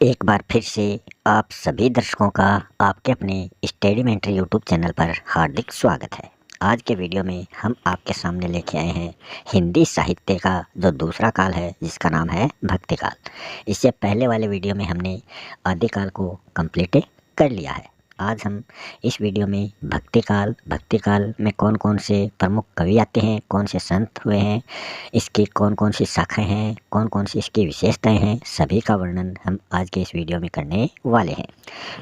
एक बार फिर से आप सभी दर्शकों का आपके अपने स्टडी मेंटर यूट्यूब चैनल पर हार्दिक स्वागत है। आज के वीडियो में हम आपके सामने लेके आए हैं हिंदी साहित्य का जो दूसरा काल है, जिसका नाम है भक्ति काल। इससे पहले वाले वीडियो में हमने आदिकाल को कंप्लीट कर लिया है। आज हम इस वीडियो में भक्ति काल में कौन कौन से प्रमुख कवि आते हैं, कौन से संत हुए हैं, इसकी कौन कौन सी शाखाएं हैं, कौन कौन सी इसकी विशेषताएं हैं, सभी का वर्णन हम आज के इस वीडियो में करने वाले हैं।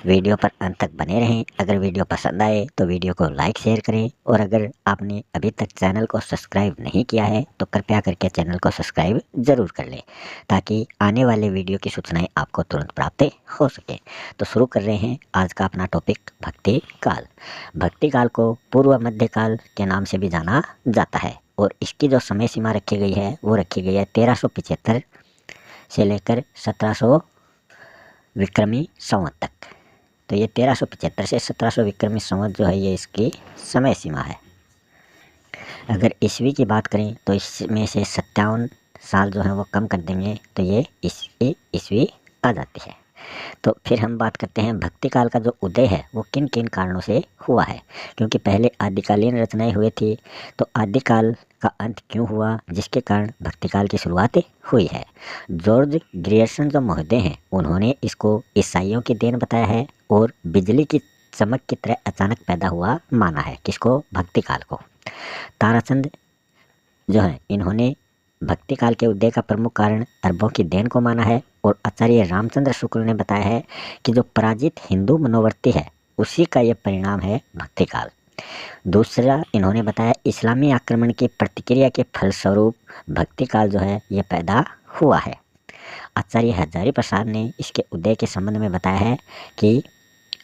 वीडियो पर अंत तक बने रहें। अगर वीडियो पसंद आए तो वीडियो को लाइक शेयर करें, और अगर आपने अभी तक चैनल को सब्सक्राइब नहीं किया है तो कृपया करके चैनल को सब्सक्राइब ज़रूर कर लें, ताकि आने वाले वीडियो की सूचनाएँ आपको तुरंत प्राप्त हो सकें। तो शुरू कर रहे हैं आज का अपना टॉपिक भक्ति काल। भक्ति काल को पूर्व मध्य काल के नाम से भी जाना जाता है, और इसकी जो समय सीमा रखी गई है वो रखी गई है 1375 से लेकर 1700 विक्रमी संवत तक। तो ये 1375 से 1700 विक्रमी संवत जो है ये इसकी समय सीमा है। अगर ईस्वी की बात करें तो इसमें से 57 साल जो है वो कम कर देंगे तो ये ईस्वी आ जाती है। तो फिर हम बात करते हैं भक्ति काल का जो उदय है वो किन किन कारणों से हुआ है, क्योंकि पहले आदिकालीन रचनाएं हुई थी, तो आदिकाल का अंत क्यों हुआ, जिसके कारण भक्ति काल की शुरुआत हुई है। जॉर्ज ग्रियर्सन जो महोदय हैं उन्होंने इसको ईसाइयों की देन बताया है, और बिजली की चमक की तरह अचानक पैदा हुआ माना है। किसको? भक्ति काल को। ताराचंद जो है इन्होंने भक्ति काल के उदय का प्रमुख कारण अरबों की देन को माना है, और आचार्य रामचंद्र शुक्ल ने बताया है कि जो पराजित हिंदू मनोवृत्ति है उसी का यह परिणाम है भक्ति काल। दूसरा इन्होंने बताया इस्लामी आक्रमण की प्रतिक्रिया के फलस्वरूप भक्ति काल जो है यह पैदा हुआ है। आचार्य हजारी प्रसाद ने इसके उदय के संबंध में बताया है कि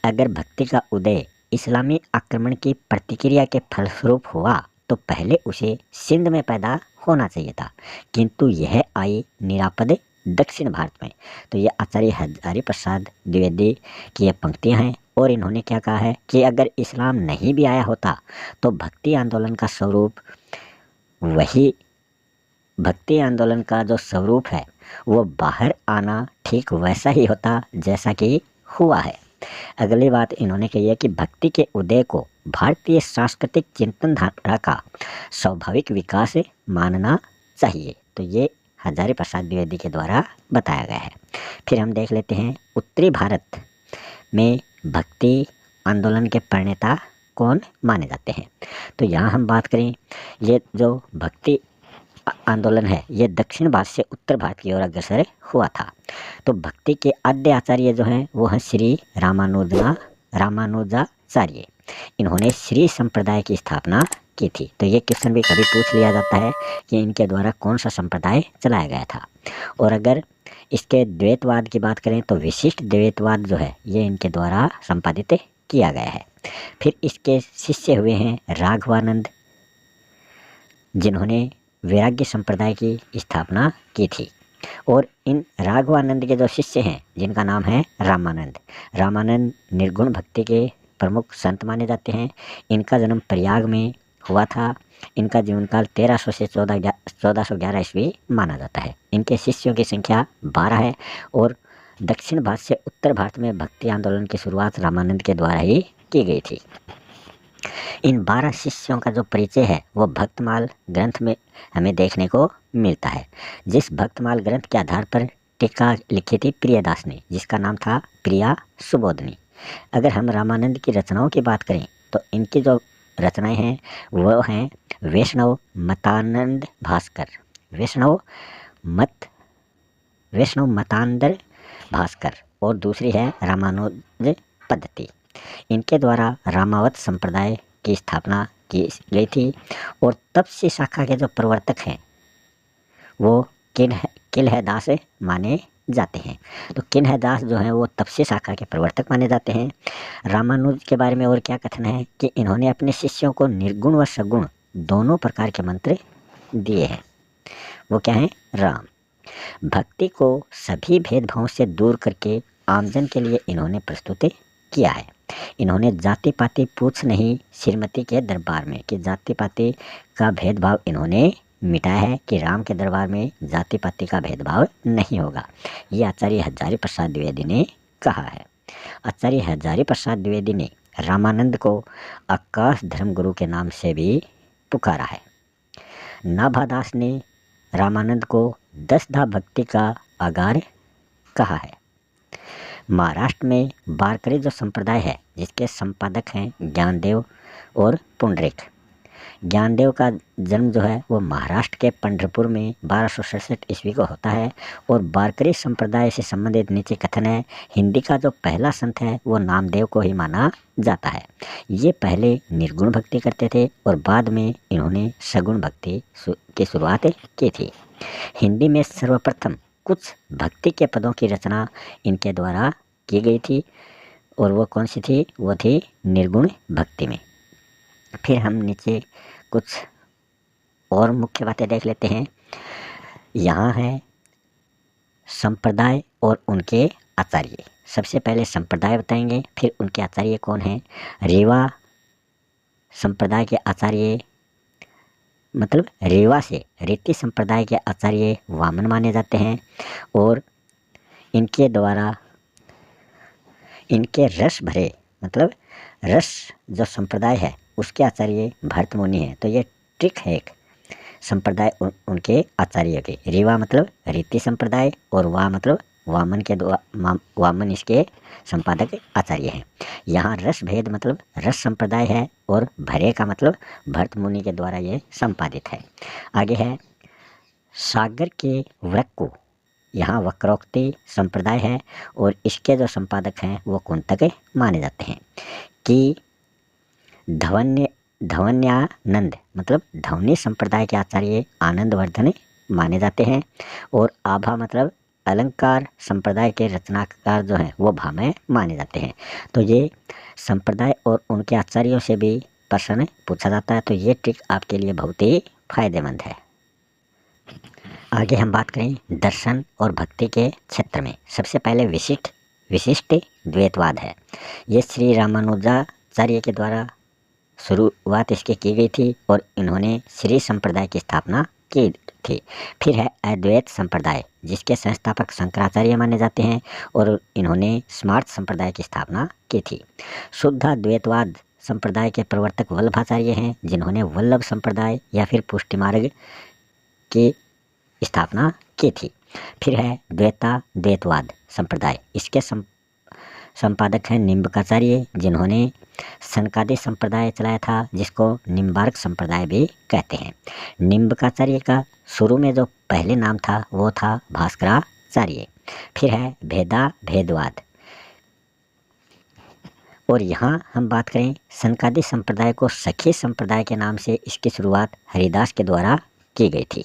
अगर भक्ति का उदय इस्लामी आक्रमण की प्रतिक्रिया के फलस्वरूप हुआ तो पहले उसे सिंध में पैदा होना चाहिए था, किंतु यह आई निरापद दक्षिण भारत में। तो ये आचार्य हजारी प्रसाद द्विवेदी की ये पंक्तियाँ हैं, और इन्होंने क्या कहा है कि अगर इस्लाम नहीं भी आया होता तो भक्ति आंदोलन का स्वरूप वही, भक्ति आंदोलन का जो स्वरूप है वो बाहर आना ठीक वैसा ही होता जैसा कि हुआ है। अगली बात इन्होंने कही है कि भक्ति के उदय को भारतीय सांस्कृतिक चिंतन धारा का स्वाभाविक विकास मानना चाहिए। तो ये हजारी प्रसाद द्विवेदी के द्वारा बताया गया है। फिर हम देख लेते हैं उत्तरी भारत में भक्ति आंदोलन के प्रणेता कौन माने जाते हैं। तो यहाँ हम बात करें, ये जो भक्ति आंदोलन है ये दक्षिण भारत से उत्तर भारत की ओर अग्रसर हुआ था। तो भक्ति के आद्य आचार्य जो हैं वो हैं श्री रामानुजाचार्य। इन्होंने श्री संप्रदाय की स्थापना की थी। तो ये क्वेश्चन भी कभी पूछ लिया जाता है कि इनके द्वारा कौन सा संप्रदाय चलाया गया था। और अगर इसके द्वैतवाद की बात करें तो विशिष्ट द्वैतवाद जो है ये इनके द्वारा संपादित किया गया है। फिर इसके शिष्य हुए हैं राघवानंद, जिन्होंने वैराग्य संप्रदाय की स्थापना की थी। और इन राघवानंद के जो शिष्य हैं जिनका नाम है रामानंद निर्गुण भक्ति के प्रमुख संत माने जाते हैं। इनका जन्म प्रयाग में हुआ था। इनका जीवनकाल 1300 से 1411 ईस्वी माना जाता है। इनके शिष्यों की संख्या 12 है, और दक्षिण भारत से उत्तर भारत में भक्ति आंदोलन की शुरुआत रामानंद के द्वारा ही की गई थी। इन 12 शिष्यों का जो परिचय है वो भक्तमाल ग्रंथ में हमें देखने को मिलता है। जिस भक्तमाल ग्रंथ के आधार पर टीका लिखी थी प्रियदास ने, जिसका नाम था प्रिया सुबोधनी। अगर हम रामानंद की रचनाओं की बात करें तो इनकी जो रचनाएं हैं वो हैं वैष्णव मतांतर भास्कर, और दूसरी है रामानुज पद्धति। इनके द्वारा रामावत संप्रदाय की स्थापना की गई थी, और तपसी शाखा के जो प्रवर्तक हैं वो किल्हदास माने जाते हैं। तो किल्हदास जो है वो तपसी शाखा के प्रवर्तक माने जाते हैं। रामानुज के बारे में और क्या कथन है कि इन्होंने अपने शिष्यों को निर्गुण व सगुण दोनों प्रकार के मंत्र दिए हैं। वो क्या हैं? राम। भक्ति को सभी भेदभावों से दूर करके आमजन के लिए इन्होंने प्रस्तुत किया है। इन्होंने जाति पाति पूछ नहीं श्रीमती के दरबार में कि जाति पाति का भेदभाव इन्होंने मिटाया है कि राम के दरबार में जाति पाति का भेदभाव नहीं होगा। ये आचार्य हजारी प्रसाद द्विवेदी ने कहा है। आचार्य हजारी प्रसाद द्विवेदी ने रामानंद को आकाश धर्म गुरु के नाम से भी पुकारा है। नाभादास ने रामानंद को 10 धा भक्ति का आगार कहा है। महाराष्ट्र में वारकरी जो संप्रदाय है जिसके संपादक हैं ज्ञानदेव और पुंडरीक। ज्ञानदेव का जन्म जो है वो महाराष्ट्र के पंढरपुर में 1267 ईस्वी को होता है और वारकरी संप्रदाय से संबंधित नीचे कथन है। हिंदी का जो पहला संत है वो नामदेव को ही माना जाता है। ये पहले निर्गुण भक्ति करते थे और बाद में इन्होंने सगुण भक्ति की शुरुआत की थी। हिंदी में सर्वप्रथम कुछ भक्ति के पदों की रचना इनके द्वारा की गई थी और वो कौन सी थी? वो थी निर्गुण भक्ति में। फिर हम नीचे कुछ और मुख्य बातें देख लेते हैं। यहाँ है संप्रदाय और उनके आचार्य। सबसे पहले संप्रदाय बताएंगे, फिर उनके आचार्य कौन हैं। रेवा संप्रदाय के आचार्य मतलब रेवा से रीति संप्रदाय के आचार्य वामन माने जाते हैं और इनके द्वारा इनके रस भरे मतलब रस जो संप्रदाय है उसके आचार्य भरत मुनि हैं। तो ये ट्रिक है एक संप्रदाय उनके आचार्य के। रेवा मतलब रीति संप्रदाय और वा मतलब वामन के वामन इसके संपादक आचार्य हैं। यहाँ रस भेद मतलब रस संप्रदाय है और भरे का मतलब भरत मुनि के द्वारा ये संपादित है। आगे है सागर के वृक्क को, यहाँ वक्रोक्ति संप्रदाय है और इसके जो संपादक हैं वो कुंतक माने जाते हैं। कि धवन्यानंद मतलब धवनी संप्रदाय के आचार्य आनंदवर्धन माने जाते हैं और आभा मतलब अलंकार संप्रदाय के रचनाकार जो हैं वो भामह माने जाते हैं। तो ये संप्रदाय और उनके आचार्यों से भी प्रश्न पूछा जाता है, तो ये ट्रिक आपके लिए बहुत ही फायदेमंद है। आगे हम बात करें दर्शन और भक्ति के क्षेत्र में। सबसे पहले विशिष्ट द्वैतवाद है। ये श्री रामानुजाचार्य के द्वारा शुरुआत इसकी की गई थी और इन्होंने श्री संप्रदाय की स्थापना की थी। फिर है अद्वैत संप्रदाय जिसके संस्थापक शंकराचार्य माने जाते हैं और इन्होंने स्मार्त संप्रदाय की स्थापना की थी। शुद्ध द्वैतवाद संप्रदाय के प्रवर्तक वल्लभाचार्य हैं जिन्होंने वल्लभ संप्रदाय या फिर पुष्टि मार्ग की स्थापना की थी। फिर है द्वैतवाद संप्रदाय, इसके संपादक हैं निम्बकाचार्य जिन्होंने सनकादि संप्रदाय चलाया था जिसको निम्बार्क संप्रदाय भी कहते हैं। निम्बकाचार्य का शुरू में जो पहले नाम था वो था भास्कराचार्य। फिर है भेदवाद और यहाँ हम बात करें सनकादि संप्रदाय को सखी संप्रदाय के नाम से इसकी शुरुआत हरिदास के द्वारा की गई थी।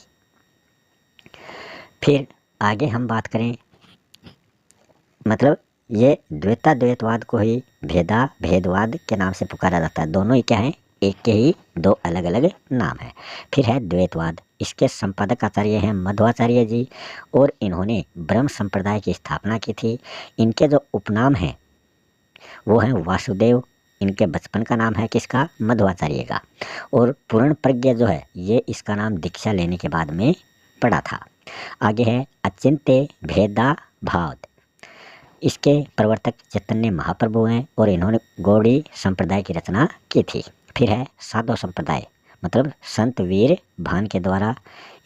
फिर आगे हम बात करें मतलब ये द्वैतवाद को ही भेदवाद के नाम से पुकारा जाता है। दोनों ही क्या हैं? एक के ही दो अलग अलग नाम है। फिर है द्वैतवाद, इसके संपादक आचार्य हैं मध्वाचार्य जी और इन्होंने ब्रह्म संप्रदाय की स्थापना की थी। इनके जो उपनाम हैं वो हैं वासुदेव। इनके बचपन का नाम है किसका? मध्वाचार्य का। और पूर्ण प्रज्ञ जो है ये इसका नाम दीक्षा लेने के बाद में पड़ा था। आगे है अचिंत्य भेदाभाव, इसके प्रवर्तक चैतन्य महाप्रभु हैं और इन्होंने गौड़ी संप्रदाय की रचना की थी। फिर है साधु संप्रदाय मतलब संत वीर भान के द्वारा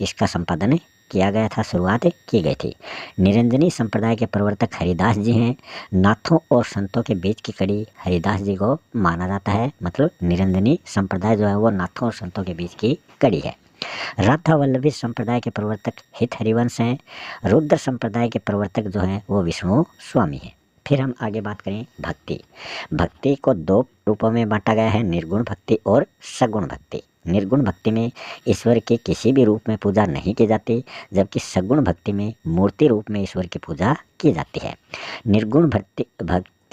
इसका संपादन किया गया था, शुरुआत की गई थी। निरंजनी संप्रदाय के प्रवर्तक हरिदास जी हैं। नाथों और संतों के बीच की कड़ी हरिदास जी को माना जाता है, मतलब निरंजनी संप्रदाय जो है वो नाथों और संतों के बीच की कड़ी है। राधा वल्लभी संप्रदाय के प्रवर्तक हित हरिवंश हैं। रुद्र संप्रदाय के प्रवर्तक जो हैं वो विष्णु स्वामी हैं। फिर हम आगे बात करें भक्ति को दो रूपों में बांटा गया है, निर्गुण भक्ति और सगुण भक्ति। निर्गुण भक्ति में ईश्वर के किसी भी रूप में पूजा नहीं की जाती, जबकि सगुण भक्ति में मूर्ति रूप में ईश्वर की पूजा की जाती है। निर्गुण भक्ति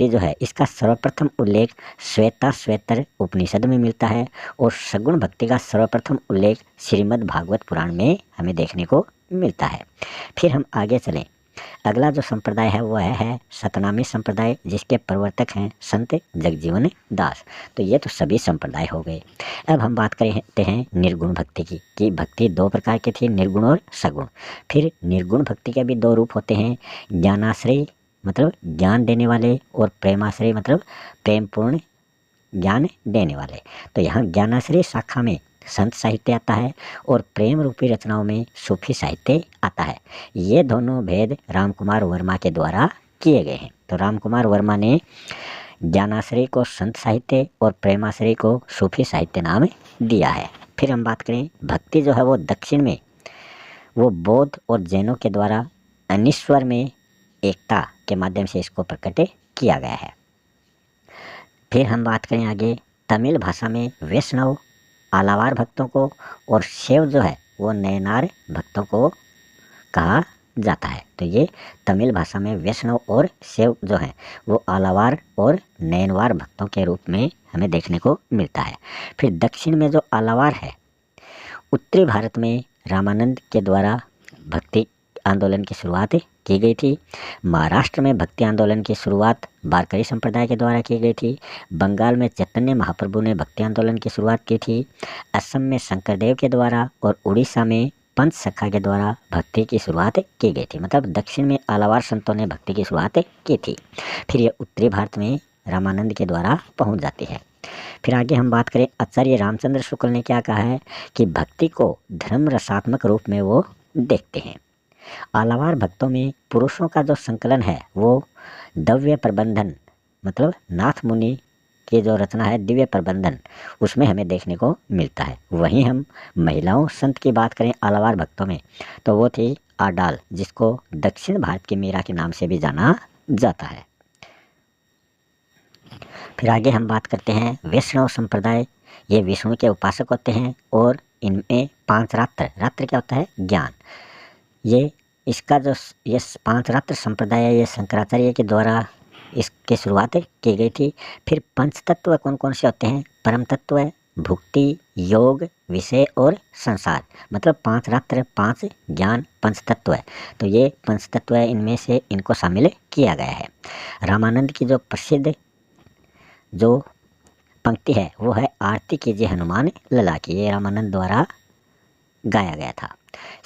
जो है इसका सर्वप्रथम उल्लेख श्वेताश्वेतर उपनिषद में मिलता है और सगुण भक्ति का सर्वप्रथम उल्लेख श्रीमद् भागवत पुराण में हमें देखने को मिलता है। फिर हम आगे चलें अगला जो संप्रदाय है वह है सतनामी संप्रदाय, जिसके प्रवर्तक हैं संत जगजीवन दास। तो ये तो सभी संप्रदाय हो गए। अब हम बात करते हैं निर्गुण भक्ति की, कि भक्ति दो प्रकार की थी, निर्गुण और सगुण। फिर निर्गुण भक्ति के भी दो रूप होते हैं, ज्ञानाश्रय मतलब ज्ञान देने वाले, और प्रेमाश्रय मतलब प्रेम पूर्ण ज्ञान देने वाले। तो यहाँ ज्ञानाश्रय शाखा में संत साहित्य आता है और प्रेम रूपी रचनाओं में सूफी साहित्य आता है। ये दोनों भेद रामकुमार वर्मा के द्वारा किए गए हैं। तो रामकुमार वर्मा ने ज्ञानाश्रय को संत साहित्य और प्रेमाश्रय को सूफी साहित्य नाम दिया है। फिर हम बात करें भक्ति जो है वो दक्षिण में वो बौद्ध और जैनों के द्वारा अनिश्वर में एकता के माध्यम से इसको प्रकट किया गया है। फिर हम बात करें आगे तमिल भाषा में वैष्णव आलावार भक्तों को और शैव जो है वो नयनार भक्तों को कहा जाता है। तो ये तमिल भाषा में वैष्णव और शैव जो है वो आलावार और नयनवार भक्तों के रूप में हमें देखने को मिलता है। फिर दक्षिण में जो आलावार है, उत्तरी भारत में रामानंद के द्वारा भक्ति आंदोलन की शुरुआत की गई थी। महाराष्ट्र में भक्ति आंदोलन की शुरुआत वारकरी संप्रदाय के द्वारा की गई थी। बंगाल में चैतन्य महाप्रभु ने भक्ति आंदोलन की शुरुआत की थी। असम में शंकरदेव के द्वारा और उड़ीसा में पंच सखा के द्वारा भक्ति की शुरुआत की गई थी। मतलब दक्षिण में आलावार संतों ने भक्ति की शुरुआत की थी। फिर ये उत्तरी भारत में रामानंद के द्वारा पहुंच जाती है। फिर आगे हम बात करें आचार्य रामचंद्र शुक्ल ने क्या कहा है कि भक्ति को धर्म रसात्मक रूप में वो देखते हैं। आलावार भक्तों में पुरुषों का जो संकलन है वो दिव्य प्रबंधन मतलब नाथ मुनि की जो रचना है दिव्य प्रबंधन, उसमें हमें देखने को मिलता है। वहीं हम महिलाओं संत की बात करें आलावार भक्तों में तो वो थी आडाल, जिसको दक्षिण भारत की मीरा के नाम से भी जाना जाता है। फिर आगे हम बात करते हैं वैष्णव संप्रदाय। ये विष्णु के उपासक होते हैं और इनमें 5 रात्र, रात्र क्या होता है ज्ञान। ये इसका जो ये 5 रात्र संप्रदाय है ये शंकराचार्य के द्वारा इसकी शुरुआत की गई थी। फिर पंच तत्व कौन कौन से होते हैं, परम तत्व है, भुक्ति, योग, विषय और संसार। मतलब 5 रात्र 5 ज्ञान पंच तत्व है। तो ये पंच तत्व है, इनमें से इनको शामिल किया गया है। रामानंद की जो प्रसिद्ध जो पंक्ति है वो है आरती कीजिए हनुमान लला की। ये रामानंद द्वारा गाया गया था।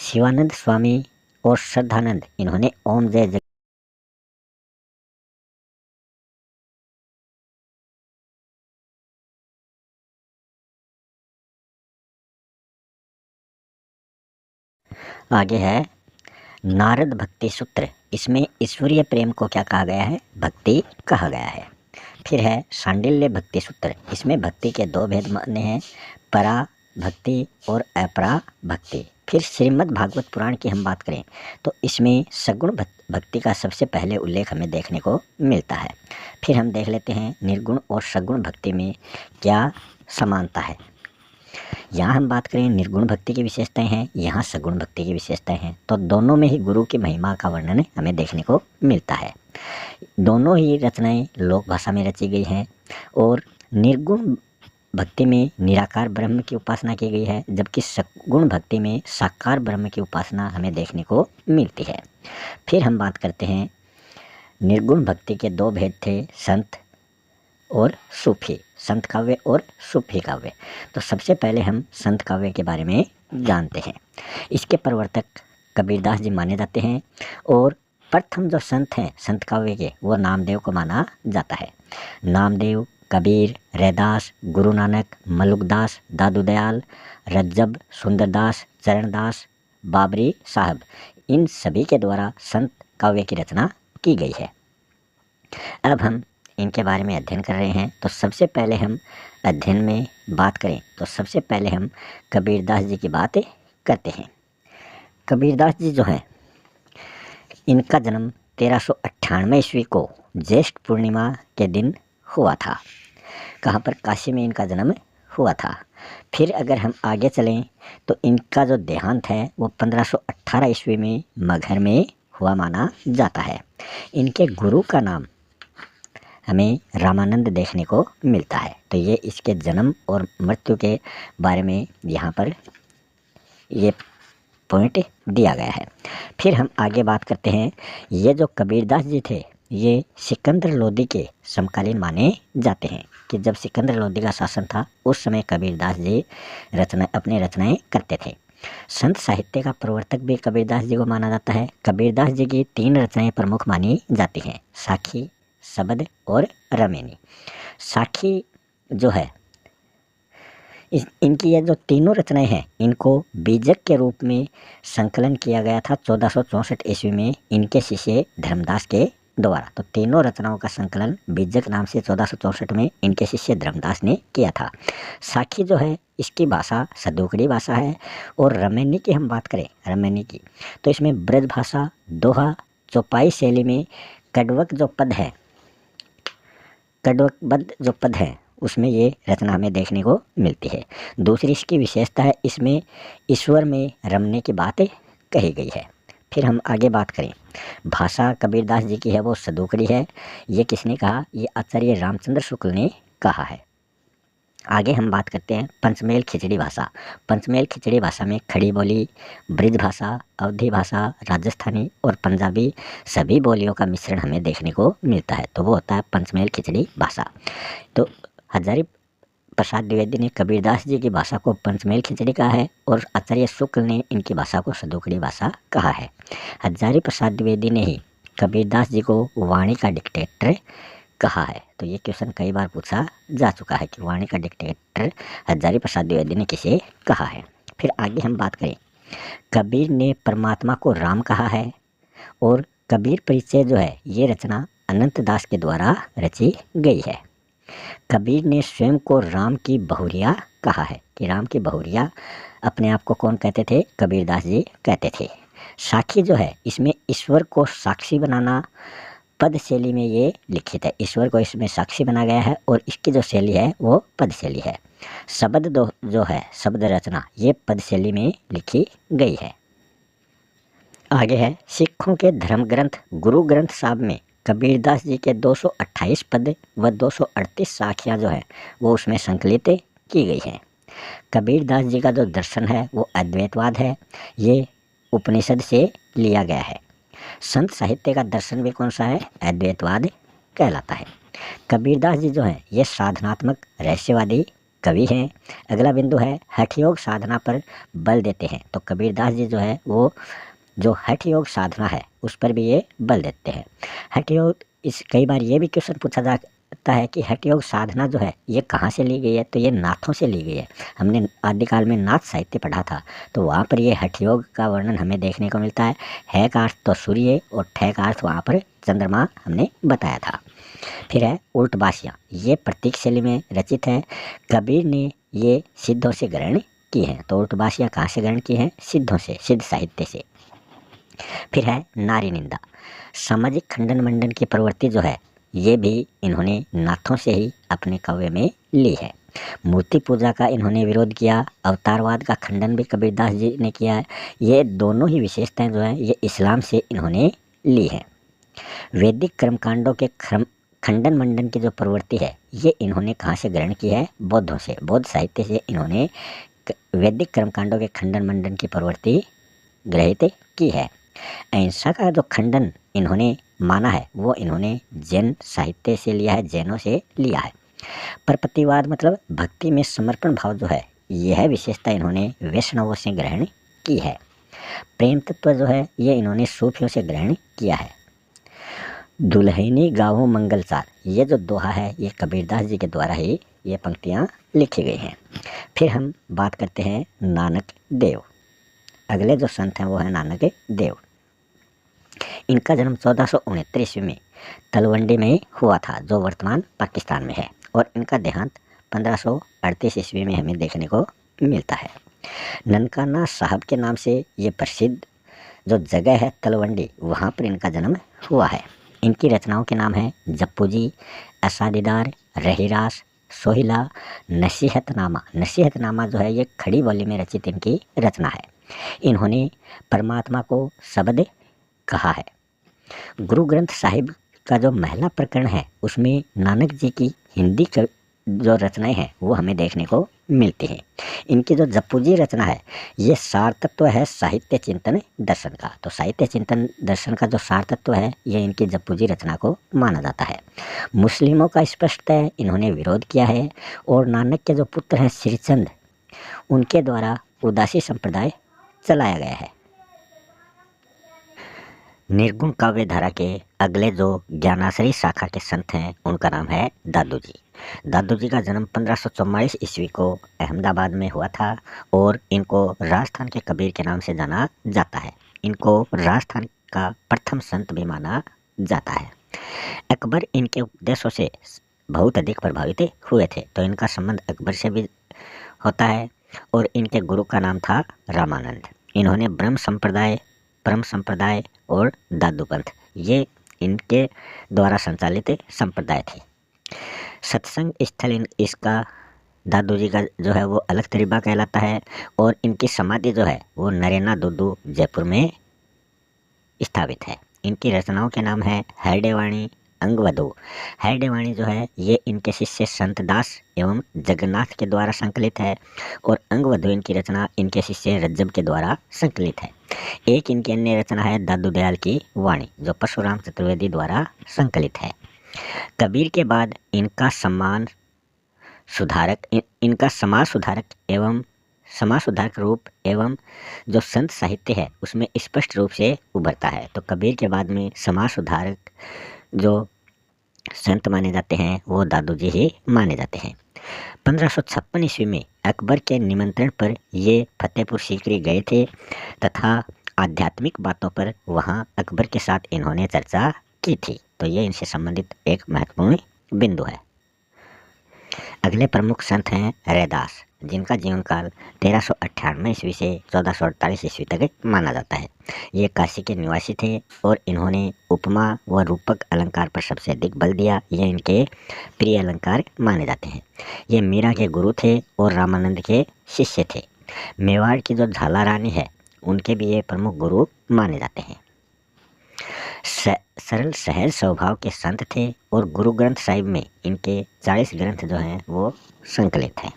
शिवानंद स्वामी और श्रद्धानंद इन्होंने ओम जय जग आगे है नारद भक्ति सूत्र। इसमें ईश्वरीय प्रेम को क्या कहा गया है, भक्ति कहा गया है। फिर है सांडिल्य भक्ति सूत्र। इसमें भक्ति के 2 भेद माने हैं, परा भक्ति और अपरा भक्ति। फिर श्रीमद् भागवत पुराण की हम बात करें तो इसमें सगुण भक्ति का सबसे पहले उल्लेख हमें देखने को मिलता है। फिर हम देख लेते हैं निर्गुण और सगुण भक्ति में क्या समानता है। यहाँ हम बात करें निर्गुण भक्ति की विशेषताएं हैं, यहाँ सगुण भक्ति की विशेषताएं हैं। तो दोनों में ही गुरु की महिमा का वर्णन हमें देखने को मिलता है। दोनों ही रचनाएं लोक भाषा में रची गई हैं और निर्गुण भक्ति में निराकार ब्रह्म की उपासना की गई है, जबकि सगुण भक्ति में साकार ब्रह्म की उपासना हमें देखने को मिलती है। फिर हम बात करते हैं निर्गुण भक्ति के 2 भेद थे, संत और सूफी, संत काव्य और सूफी काव्य। तो सबसे पहले हम संत काव्य के बारे में जानते हैं। इसके प्रवर्तक कबीरदास जी माने जाते हैं और प्रथम जो संत हैं संत काव्य के वो नामदेव को माना जाता है। नामदेव, कबीर, रैदास, गुरु नानक, मलुकदास, दादू दयाल, रज्जब, सुंदरदास, चरणदास, बाबरी साहब, इन सभी के द्वारा संत काव्य की रचना की गई है। अब हम इनके बारे में अध्ययन कर रहे हैं। तो सबसे पहले हम अध्ययन में बात करें तो सबसे पहले हम कबीरदास जी की बात करते हैं। कबीरदास जी जो हैं इनका जन्म 1398 ईस्वी को ज्येष्ठ पूर्णिमा के दिन हुआ था। कहाँ पर, काशी में इनका जन्म हुआ था। फिर अगर हम आगे चलें तो इनका जो देहांत है वो 1518 ईस्वी में मगहर में हुआ माना जाता है। इनके गुरु का नाम हमें रामानंद देखने को मिलता है। तो ये इसके जन्म और मृत्यु के बारे में यहाँ पर ये पॉइंट दिया गया है। फिर हम आगे बात करते हैं, ये जो कबीरदास जी थे ये सिकंदर लोदी के समकालीन माने जाते हैं कि जब सिकंदर लोदी का शासन था उस समय कबीरदास जी अपनी रचनाएं करते थे। संत साहित्य का प्रवर्तक भी कबीरदास जी को माना जाता है। कबीरदास जी की 3 रचनाएं प्रमुख मानी जाती हैं, साखी, शबद और रमेनी। साखी जो है इनकी ये जो तीनों रचनाएं हैं इनको बीजक के रूप में संकलन किया गया था 1464 ईस्वी में इनके शिष्य धर्मदास के द्वारा। तो तीनों रचनाओं का संकलन बीजक नाम से 1464 में इनके शिष्य धर्मदास ने किया था। साखी जो है इसकी भाषा सदुकड़ी भाषा है। और रमेनी की हम बात करें, रमेनी की, तो इसमें ब्रज भाषा, दोहा, चौपाई शैली में कड़वक जो पद है, कड़वकबद्ध जो पद है उसमें ये रचना हमें देखने को मिलती है। दूसरी इसकी विशेषता है इसमें ईश्वर में रमने की बात कही गई है। फिर हम आगे बात करें, भाषा कबीरदास जी की है वो सदुकड़ी है। ये किसने कहा? ये आचार्य रामचंद्र शुक्ल ने कहा है। आगे हम बात करते हैं पंचमेल खिचड़ी भाषा। पंचमेल खिचड़ी भाषा में खड़ी बोली, ब्रिज भाषा, अवधी भाषा, राजस्थानी और पंजाबी सभी बोलियों का मिश्रण हमें देखने को मिलता है, तो वो होता है पंचमेल खिचड़ी भाषा। तो हजारी प्रसाद द्विवेदी ने कबीरदास जी की भाषा को पंचमेल खिचड़ी कहा है और आचार्य शुक्ल ने इनकी भाषा को सदुकड़ी भाषा कहा है। हजारी प्रसाद द्विवेदी ने ही कबीरदास जी को वाणी का डिक्टेटर कहा है। तो ये क्वेश्चन कई बार पूछा जा चुका है कि वाणी का डिक्टेटर हजारी प्रसाद द्विवेदी ने किसे कहा है। फिर आगे हम बात करें, कबीर ने परमात्मा को राम कहा है और कबीर परिचय जो है ये रचना अनंत दास के द्वारा रची गई है। कबीर ने स्वयं को राम की बहुरिया कहा है कि राम की बहुरिया अपने आप को कौन कहते थे? कबीरदास जी कहते थे। साखी जो है इसमें ईश्वर को साक्षी बनाना पद शैली में ये लिखित है। ईश्वर को इसमें साक्षी बना गया है और इसकी जो शैली है वो पद शैली है। शब्द जो है शब्द रचना ये पद शैली में लिखी गई है। आगे है सिखों के धर्म ग्रंथ गुरु ग्रंथ साहब में कबीरदास जी के 228 पद व 238 साखियाँ जो है वो उसमें संकलित की गई हैं। कबीरदास जी का जो दर्शन है वो अद्वैतवाद है, ये उपनिषद से लिया गया है। संत साहित्य का दर्शन भी कौन सा है? अद्वैतवाद कहलाता है। कबीरदास जी जो हैं ये साधनात्मक रहस्यवादी कवि हैं। अगला बिंदु है हठ योग साधना पर बल देते हैं। तो कबीरदास जी जो है वो जो हठ योग साधना है उस पर भी ये बल देते हैं। हठ योग कई बार ये भी क्वेश्चन पूछा जाता है कि हठ योग साधना जो है ये कहाँ से ली गई है? तो ये नाथों से ली गई है। हमने आदिकाल में नाथ साहित्य पढ़ा था तो वहाँ पर ये हठ योग का वर्णन हमें देखने को मिलता है का अर्थ तो सूर्य और ठे का अर्थ वहाँ पर चंद्रमा हमने बताया था। फिर है उल्टबासियाँ, ये प्रतीक शैली में रचित है। कबीर ने ये सिद्धों से ग्रहण की हैं। तो उल्टबासियाँ कहाँ से ग्रहण की हैं? सिद्धों से, सिद्ध साहित्य से। फिर है नारी निंदा, सामाजिक खंडन मंडन की प्रवृत्ति जो है ये भी इन्होंने नाथों से ही अपने काव्य में ली है। मूर्ति पूजा का इन्होंने विरोध किया, अवतारवाद का खंडन भी कबीरदास जी ने किया है। ये दोनों ही विशेषताएं जो हैं ये इस्लाम से इन्होंने ली है। वैदिक कर्मकांडों के खंडन मंडन की जो प्रवृत्ति है ये इन्होंने कहाँ से ग्रहण की है? बौद्धों से, बौद्ध साहित्य से इन्होंने वैदिक कर्मकांडों के खंडन मंडन की प्रवृत्ति ग्रहित की है। अहिंसा का जो खंडन इन्होंने माना है वो इन्होंने जैन साहित्य से लिया है, जैनों से लिया है। परपतिवाद मतलब भक्ति में समर्पण भाव जो है यह विशेषता इन्होंने वैष्णवों से ग्रहण की है। प्रेम तत्व जो है ये इन्होंने सूफियों से ग्रहण किया है। दुल्हनी गावों मंगलचार, ये जो दोहा है ये कबीरदास जी के द्वारा ही ये पंक्तियाँ लिखी गई हैं। फिर हम बात करते हैं नानक देव। अगले जो संत हैं वो है नानक देव। इनका जन्म 1469 ईस्वी में तलवंडी में हुआ था जो वर्तमान पाकिस्तान में है और इनका देहांत 1538 ईस्वी में हमें देखने को मिलता है। ननकाना साहब के नाम से ये प्रसिद्ध जो जगह है तलवंडी वहाँ पर इनका जन्म हुआ है। इनकी रचनाओं के नाम है जप्पूजी, असादीदार, रहीरास, सोहिला, नसीहतनामा। नसीहतनामा जो है ये खड़ी बोली में रचित इनकी रचना है। इन्होंने परमात्मा को शब्द कहा है। गुरु ग्रंथ साहिब का जो महिला प्रकरण है उसमें नानक जी की हिंदी जो रचनाएं हैं वो हमें देखने को मिलती है। इनकी जो जपुजी रचना है ये सार तत्व है साहित्य चिंतन दर्शन का। तो साहित्य चिंतन दर्शन का जो सार तत्व है ये इनकी जपुजी रचना को माना जाता है। मुस्लिमों का स्पष्ट है इन्होंने विरोध किया है और नानक के जो पुत्र हैं श्रीचंद उनके द्वारा उदासी संप्रदाय चलाया गया है। निर्गुण काव्य धारा के अगले जो ज्ञानाश्रयी शाखा के संत हैं उनका नाम है दादू जी। दादू जी का जन्म 1544 ईस्वी को अहमदाबाद में हुआ था और इनको राजस्थान के कबीर के नाम से जाना जाता है। इनको राजस्थान का प्रथम संत भी माना जाता है। अकबर इनके उपदेशों से बहुत अधिक प्रभावित हुए थे, तो इनका संबंध अकबर से भी होता है और इनके गुरु का नाम था रामानंद। इन्होंने ब्रह्म संप्रदाय, परम संप्रदाय और दादू पंथ ये इनके द्वारा संचालित संप्रदाय थे। सत्संग स्थल इसका दादू जी का जो है वो अलग तरीका कहलाता है और इनकी समाधि जो है वो नरेना दुदू जयपुर में स्थापित है। इनकी रचनाओं के नाम है हरडेवाणी, अंगवधू। हरडेवाणी जो है ये इनके शिष्य संत दास एवं जगन्नाथ के द्वारा संकलित है और अंगवधू इनकी रचना इनके शिष्य रज्जब के द्वारा संकलित है। एक इनकी अन्य रचना है दादू दयाल की वाणी जो परशुराम चतुर्वेदी द्वारा संकलित है। कबीर के बाद इनका समाज सुधारक एवं समाज सुधारक रूप एवं जो संत साहित्य है उसमें स्पष्ट रूप से उभरता है। तो कबीर के बाद में समाज सुधारक जो संत माने जाते हैं वो दादू जी ही माने जाते हैं। 1556 ईस्वी में अकबर के निमंत्रण पर ये फतेहपुर सीकरी गए थे तथा आध्यात्मिक बातों पर वहाँ अकबर के साथ इन्होंने चर्चा की थी। तो ये इनसे संबंधित एक महत्वपूर्ण बिंदु है। अगले प्रमुख संत हैं रैदास, जिनका जीवन काल 1398 ईस्वी से 1448 ईस्वी तक माना जाता है। ये काशी के निवासी थे और इन्होंने उपमा व रूपक अलंकार पर सबसे अधिक बल दिया। ये इनके प्रिय अलंकार माने जाते हैं। ये मीरा के गुरु थे और रामानंद के शिष्य थे। मेवाड़ की जो झाला रानी है उनके भी ये प्रमुख गुरु माने जाते हैं। सरल सहज स्वभाव के संत थे और गुरु ग्रंथ साहिब में इनके 40 ग्रंथ जो हैं वो संकलित हैं।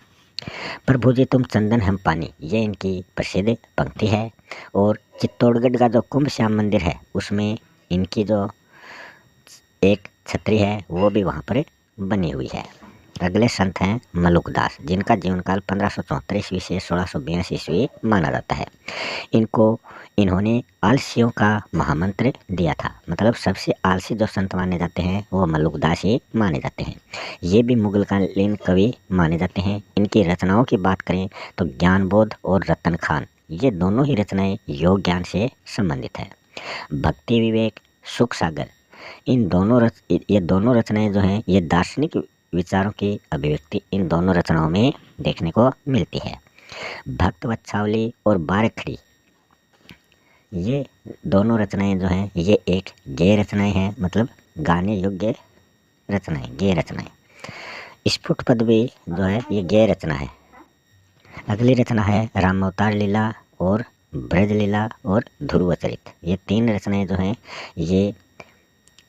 प्रभु जी तुम चंदन हम पानी ये इनकी प्रसिद्ध पंक्ति है और चित्तौड़गढ़ का जो कुंभ श्याम मंदिर है उसमें इनकी जो एक छतरी है वो भी वहाँ पर बनी हुई है। अगले संत हैं मलुकदास, जिनका जीवन काल 1574 ईस्वी से 1682 ईस्वी माना जाता है। इन्होंने आलसियों का महामंत्र दिया था। मतलब सबसे आलसी जो संत माने जाते हैं वो मलुकदास ही माने जाते हैं। ये भी मुगलकालीन कवि माने जाते हैं। इनकी रचनाओं की बात करें तो ज्ञानबोध और रतन खान ये दोनों ही रचनाएं योग ज्ञान से संबंधित है। भक्ति विवेक, सुख सागर ये दोनों रचनाएं जो हैं ये दार्शनिक विचारों की अभिव्यक्ति इन दोनों रचनाओं में देखने को मिलती है। भक्त वत्सावली और बारखड़ी ये दोनों रचनाएं जो हैं ये एक गेय रचनाएं हैं, मतलब गाने योग्य रचनाएं, गेय रचनाएं। स्फुट पदवी जो है ये गेय रचना है। अगली रचना है राम अवतार लीला और ब्रज लीला और ध्रुव चरित। ये 3 रचनाएं जो हैं ये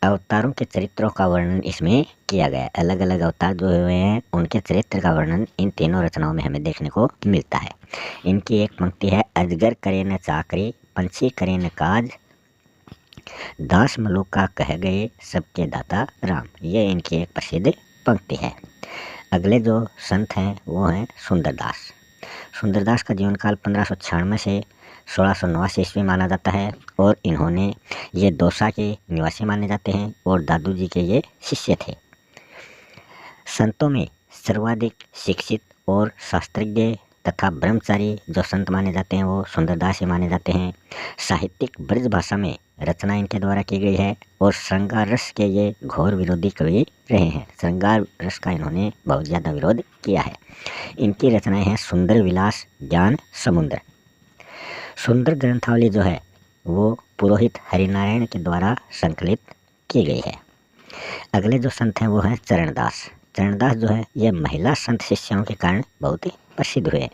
अवतारों के चरित्रों का वर्णन इसमें किया गया है। अलग अलग अवतार जो हुए हैं उनके चरित्र का वर्णन इन तीनों रचनाओं में हमें देखने को मिलता है। इनकी एक पंक्ति है अजगर करे न चाकरी, पंछी करे न काज, दास मलुका कह गए सबके दाता राम। ये इनकी एक प्रसिद्ध पंक्ति है। अगले जो संत हैं वो हैं सुंदरदास। सुंदरदास का जीवन काल 1596 से 1689 ईस्वी माना जाता है और इन्होंने ये दौसा के निवासी माने जाते हैं और दादू जी के ये शिष्य थे। संतों में सर्वाधिक शिक्षित और शास्त्रज्ञ तथा ब्रह्मचारी जो संत माने जाते हैं वो सुंदरदास ही माने जाते हैं। साहित्यिक ब्रज भाषा में रचना इनके द्वारा की गई है और श्रृंगार रस के ये घोर विरोधी कवि रहे हैं। श्रृंगार रस का इन्होंने बहुत ज़्यादा विरोध किया है। इनकी रचनाएं हैं सुंदर विलास, ज्ञान समुद्र। सुंदर ग्रंथावली जो है वो पुरोहित हरिनारायण के द्वारा संकलित की गई है। अगले जो संत हैं वो हैं चरणदास। चरणदास जो है ये महिला संत शिष्यों के कारण बहुत ही प्रसिद्ध हुए।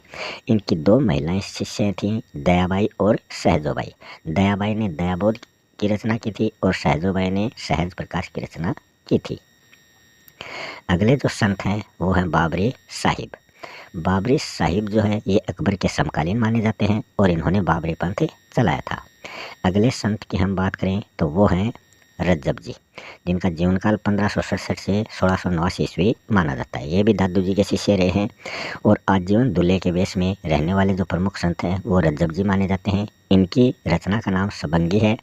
इनकी 2 महिलाएं शिष्य थीं, दयाबाई और सहजोबाई। दयाबाई ने दयाबोध की रचना की थी और सहजोबाई ने सहज प्रकाश की रचना की थी। अगले जो संत हैं वो हैं बाबरी साहिब। बाबरी साहिब जो है ये अकबर के समकालीन माने जाते हैं और इन्होंने बाबरी पंथ चलाया था। अगले संत की हम बात करें तो वो हैं रज्जब जी, जिनका जीवन काल 1567 से 1689 ईस्वी माना जाता है। ये भी दादू जी के शिष्य रहे हैं और आजीवन दूल्हे के वेश में रहने वाले जो प्रमुख संत हैं वो रज्जब जी माने जाते हैं। इनकी रचना का नाम सबंगी है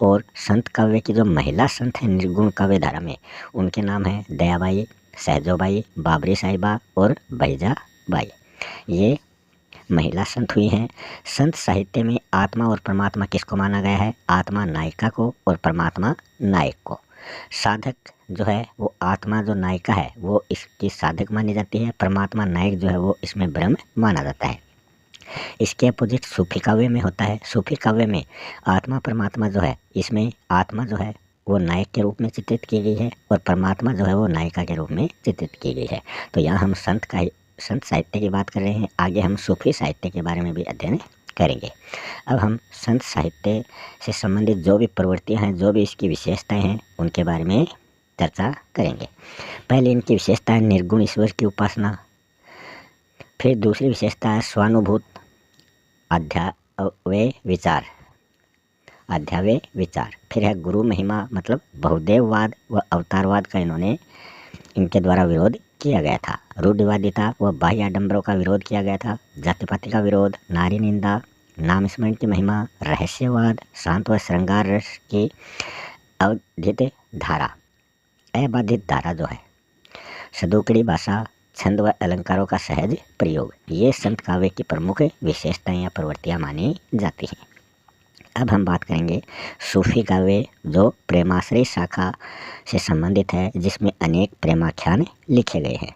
और संत काव्य की जो महिला संत हैं निर्गुण काव्य धारा में, उनके नाम हैं दयाबाई, सहजोबाई, बाबरी साहिबा और बैजा बाई। ये महिला संत हुई हैं। संत साहित्य में आत्मा और परमात्मा किसको माना गया है? आत्मा नायिका को और परमात्मा नायक को। साधक जो है वो आत्मा जो नायिका है वो इसकी साधक मानी जाती है, परमात्मा नायक जो है वो इसमें ब्रह्म माना जाता है। इसके अपोजिट सूफी काव्य में होता है। सूफी काव्य में आत्मा परमात्मा जो है, इसमें आत्मा जो है वो नायक के रूप में चित्रित की गई है और परमात्मा जो है वो नायिका के रूप में चित्रित की गई है। तो यहाँ हम संत साहित्य की बात कर रहे हैं, आगे हम सूफी साहित्य के बारे में भी अध्ययन करेंगे। अब हम संत साहित्य से संबंधित जो भी प्रवृत्तियाँ हैं, जो भी इसकी विशेषताएं हैं, उनके बारे में चर्चा करेंगे। पहले इनकी विशेषता है निर्गुण ईश्वर की उपासना। फिर दूसरी विशेषता है स्वानुभूत अध्यात्म विचार। फिर है गुरु महिमा, मतलब बहुदेववाद व अवतारवाद का इनके द्वारा विरोध किया गया था। रूढ़िवादिता व बाह्य आडंबरों का विरोध किया गया था। जाति पाति का विरोध, नारी निंदा, नाम स्मरण की महिमा, रहस्यवाद, शांत व श्रृंगार रस की अवधित धारा, अबाधित धारा जो है, सदुकड़ी भाषा, छंद व अलंकारों का सहज प्रयोग, ये संत काव्य की प्रमुख विशेषताएं या प्रवृत्तियां मानी जाती हैं। अब हम बात करेंगे सूफी काव्य जो प्रेमाश्रय शाखा से संबंधित है, जिसमें अनेक प्रेमाख्यान लिखे गए हैं।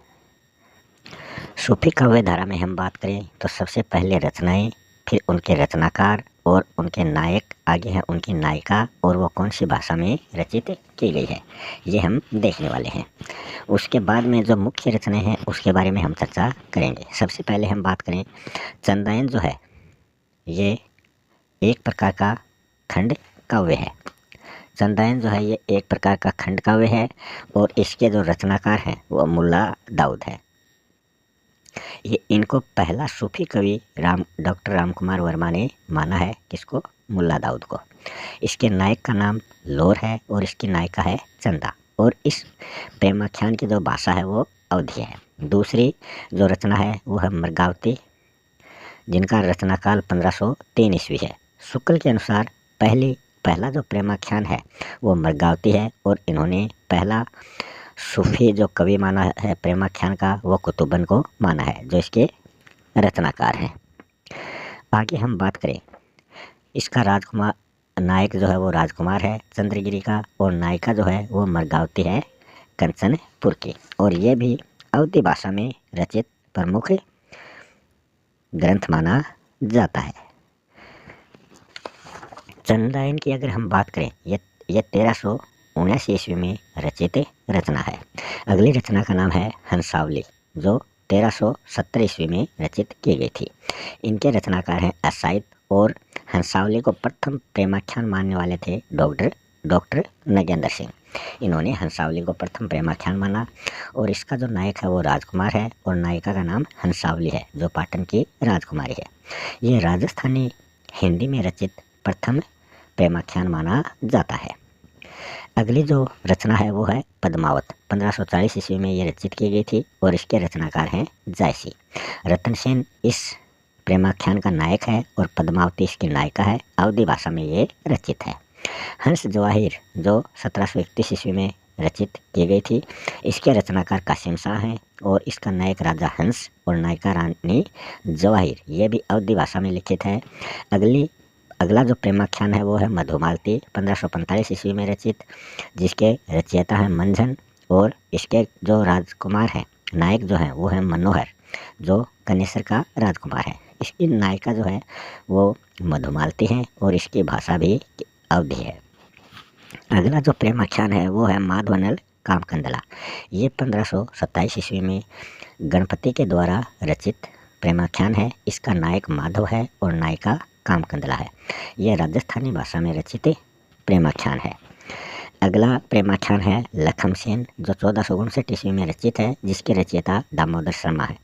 सूफी काव्य धारा में हम बात करें तो सबसे पहले रचनाएं, फिर उनके रचनाकार और उनके नायक, आगे है उनकी नायिका और वो कौन सी भाषा में रचित की गई है, ये हम देखने वाले हैं। उसके बाद में जो मुख्य रचनाएं हैं उसके बारे में हम चर्चा करेंगे। सबसे पहले हम बात करें चंदायन जो है ये एक प्रकार का खंड काव्य है। चंदायन जो है ये एक प्रकार का खंड काव्य है और इसके जो रचनाकार हैं वो मुल्ला दाऊद है। ये इनको पहला सूफी कवि डॉक्टर रामकुमार वर्मा ने माना है। किसको? मुल्ला दाऊद को। इसके नायक का नाम लोर है और इसकी नायिका है चंदा, और इस प्रेमाख्यान की जो भाषा है वो अवधी है। दूसरी जो रचना है वो है मृगावती, जिनका रचनाकाल 1503 ईस्वी है। शुक्ल के अनुसार पहला जो प्रेमाख्यान है वो मृगावती है और इन्होंने पहला सूफी जो कवि माना है प्रेमाख्यान का वो कुतुबन को माना है, जो इसके रचनाकार हैं। आगे हम बात करें, इसका राजकुमार नायक जो है वो राजकुमार है चंद्रगिरी का, और नायिका जो है वो मृगावती है कंचनपुर की, और ये भी अवधी भाषा में रचित प्रमुख ग्रंथ माना जाता है। चंदायन की अगर हम बात करें, ये 1379 ईस्वी में रचित रचना है। अगली रचना का नाम है हंसावली, जो 1370 ईस्वी में रचित की गई थी। इनके रचनाकार हैं असाइद, और हंसावली को प्रथम प्रेमाख्यान मानने वाले थे डॉक्टर नगेंद्र सिंह। इन्होंने हंसावली को प्रथम प्रेमाख्यान माना, और इसका जो नायक है वो राजकुमार है और नायिका का नाम हंसावली है, जो पाटन की राजकुमारी है। ये राजस्थानी हिंदी में रचित प्रथम प्रेमाख्यान माना जाता है। अगली जो रचना है वो है पद्मावत, 1540 ईस्वी में ये रचित की गई थी, और इसके रचनाकार हैं जायसी। रतन सेन इस प्रेमाख्यान का नायक है और पद्मावती इसकी नायिका है। अवधी भाषा में ये रचित है। हंस जवाहिर जो 1731 ईस्वी में रचित की गई थी, इसके रचनाकार कासिम शाह हैं और इसका नायक राजा हंस और नायिका रानी जवाहिर, ये भी अवधी भाषा में लिखित है। अगला जो प्रेमाख्यान है वो है मधुमालती, 1545 ईस्वी में रचित, जिसके रचयिता है मंझन, और इसके जो राजकुमार हैं, नायक जो हैं वो है मनोहर, जो कनेसर का राजकुमार है। इसकी नायिका जो है वो मधुमालती हैं और इसकी भाषा भी अवधी है। अगला जो प्रेमाख्यान है वो है माधवनल कामकंदला। ये 1527 ईस्वी में गणपति के द्वारा रचित प्रेमाख्यान है। इसका नायक माधव है और नायिका कामकंदला है। यह राजस्थानी भाषा में रचित प्रेमाख्यान है। अगला प्रेमाख्यान है लखम सेन, जो 1459 ईस्वी में रचित है, जिसके रचयिता दामोदर शर्मा है।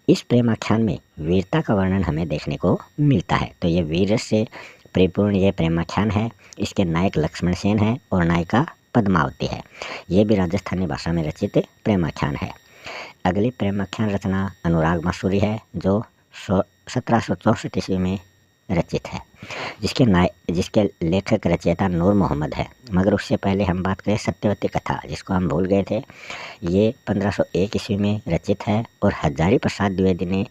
इस प्रेमाख्यान में वीरता का वर्णन हमें देखने को मिलता है। तो ये वीर से परिपूर्ण ये प्रेमाख्यान है। इसके नायक लक्ष्मण सेन है और नायिका पद्मावती है। ये भी राजस्थानी भाषा में रचित प्रेमाख्यान है। अगली प्रेमाख्यान रचना अनुराग मासूरी है, जो 1764 ईस्वी में रचित है, जिसके लेखक रचयिता नूर मोहम्मद है। मगर उससे पहले हम बात करें सत्यवती कथा, जिसको हम भूल गए थे। ये 1501 ईस्वी में रचित है और हजारी प्रसाद द्विवेदी ने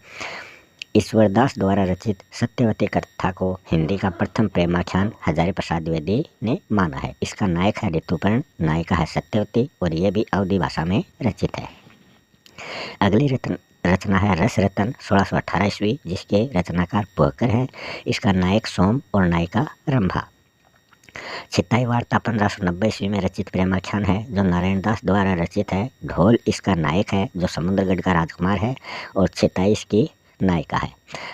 ईश्वरदास द्वारा रचित सत्यवती कथा को हिंदी का प्रथम प्रेमाख्यान हजारी प्रसाद द्विवेदी ने माना है। इसका नायक है ऋतुपर्ण, नायिका है सत्यवती और ये भी अवधी भाषा में रचित है। अगली रचना है रस रतन 1618 ईस्वी, जिसके रचनाकार पोहकर हैं। इसका नायक सोम और नायिका रंभा। चिताई वार्ता 1590 ईस्वी में रचित प्रेमाख्यान है, जो नारायण दास द्वारा रचित है। ढोल इसका नायक है, जो समुद्रगढ़ का राजकुमार है, और चिताई इसकी नायिका है।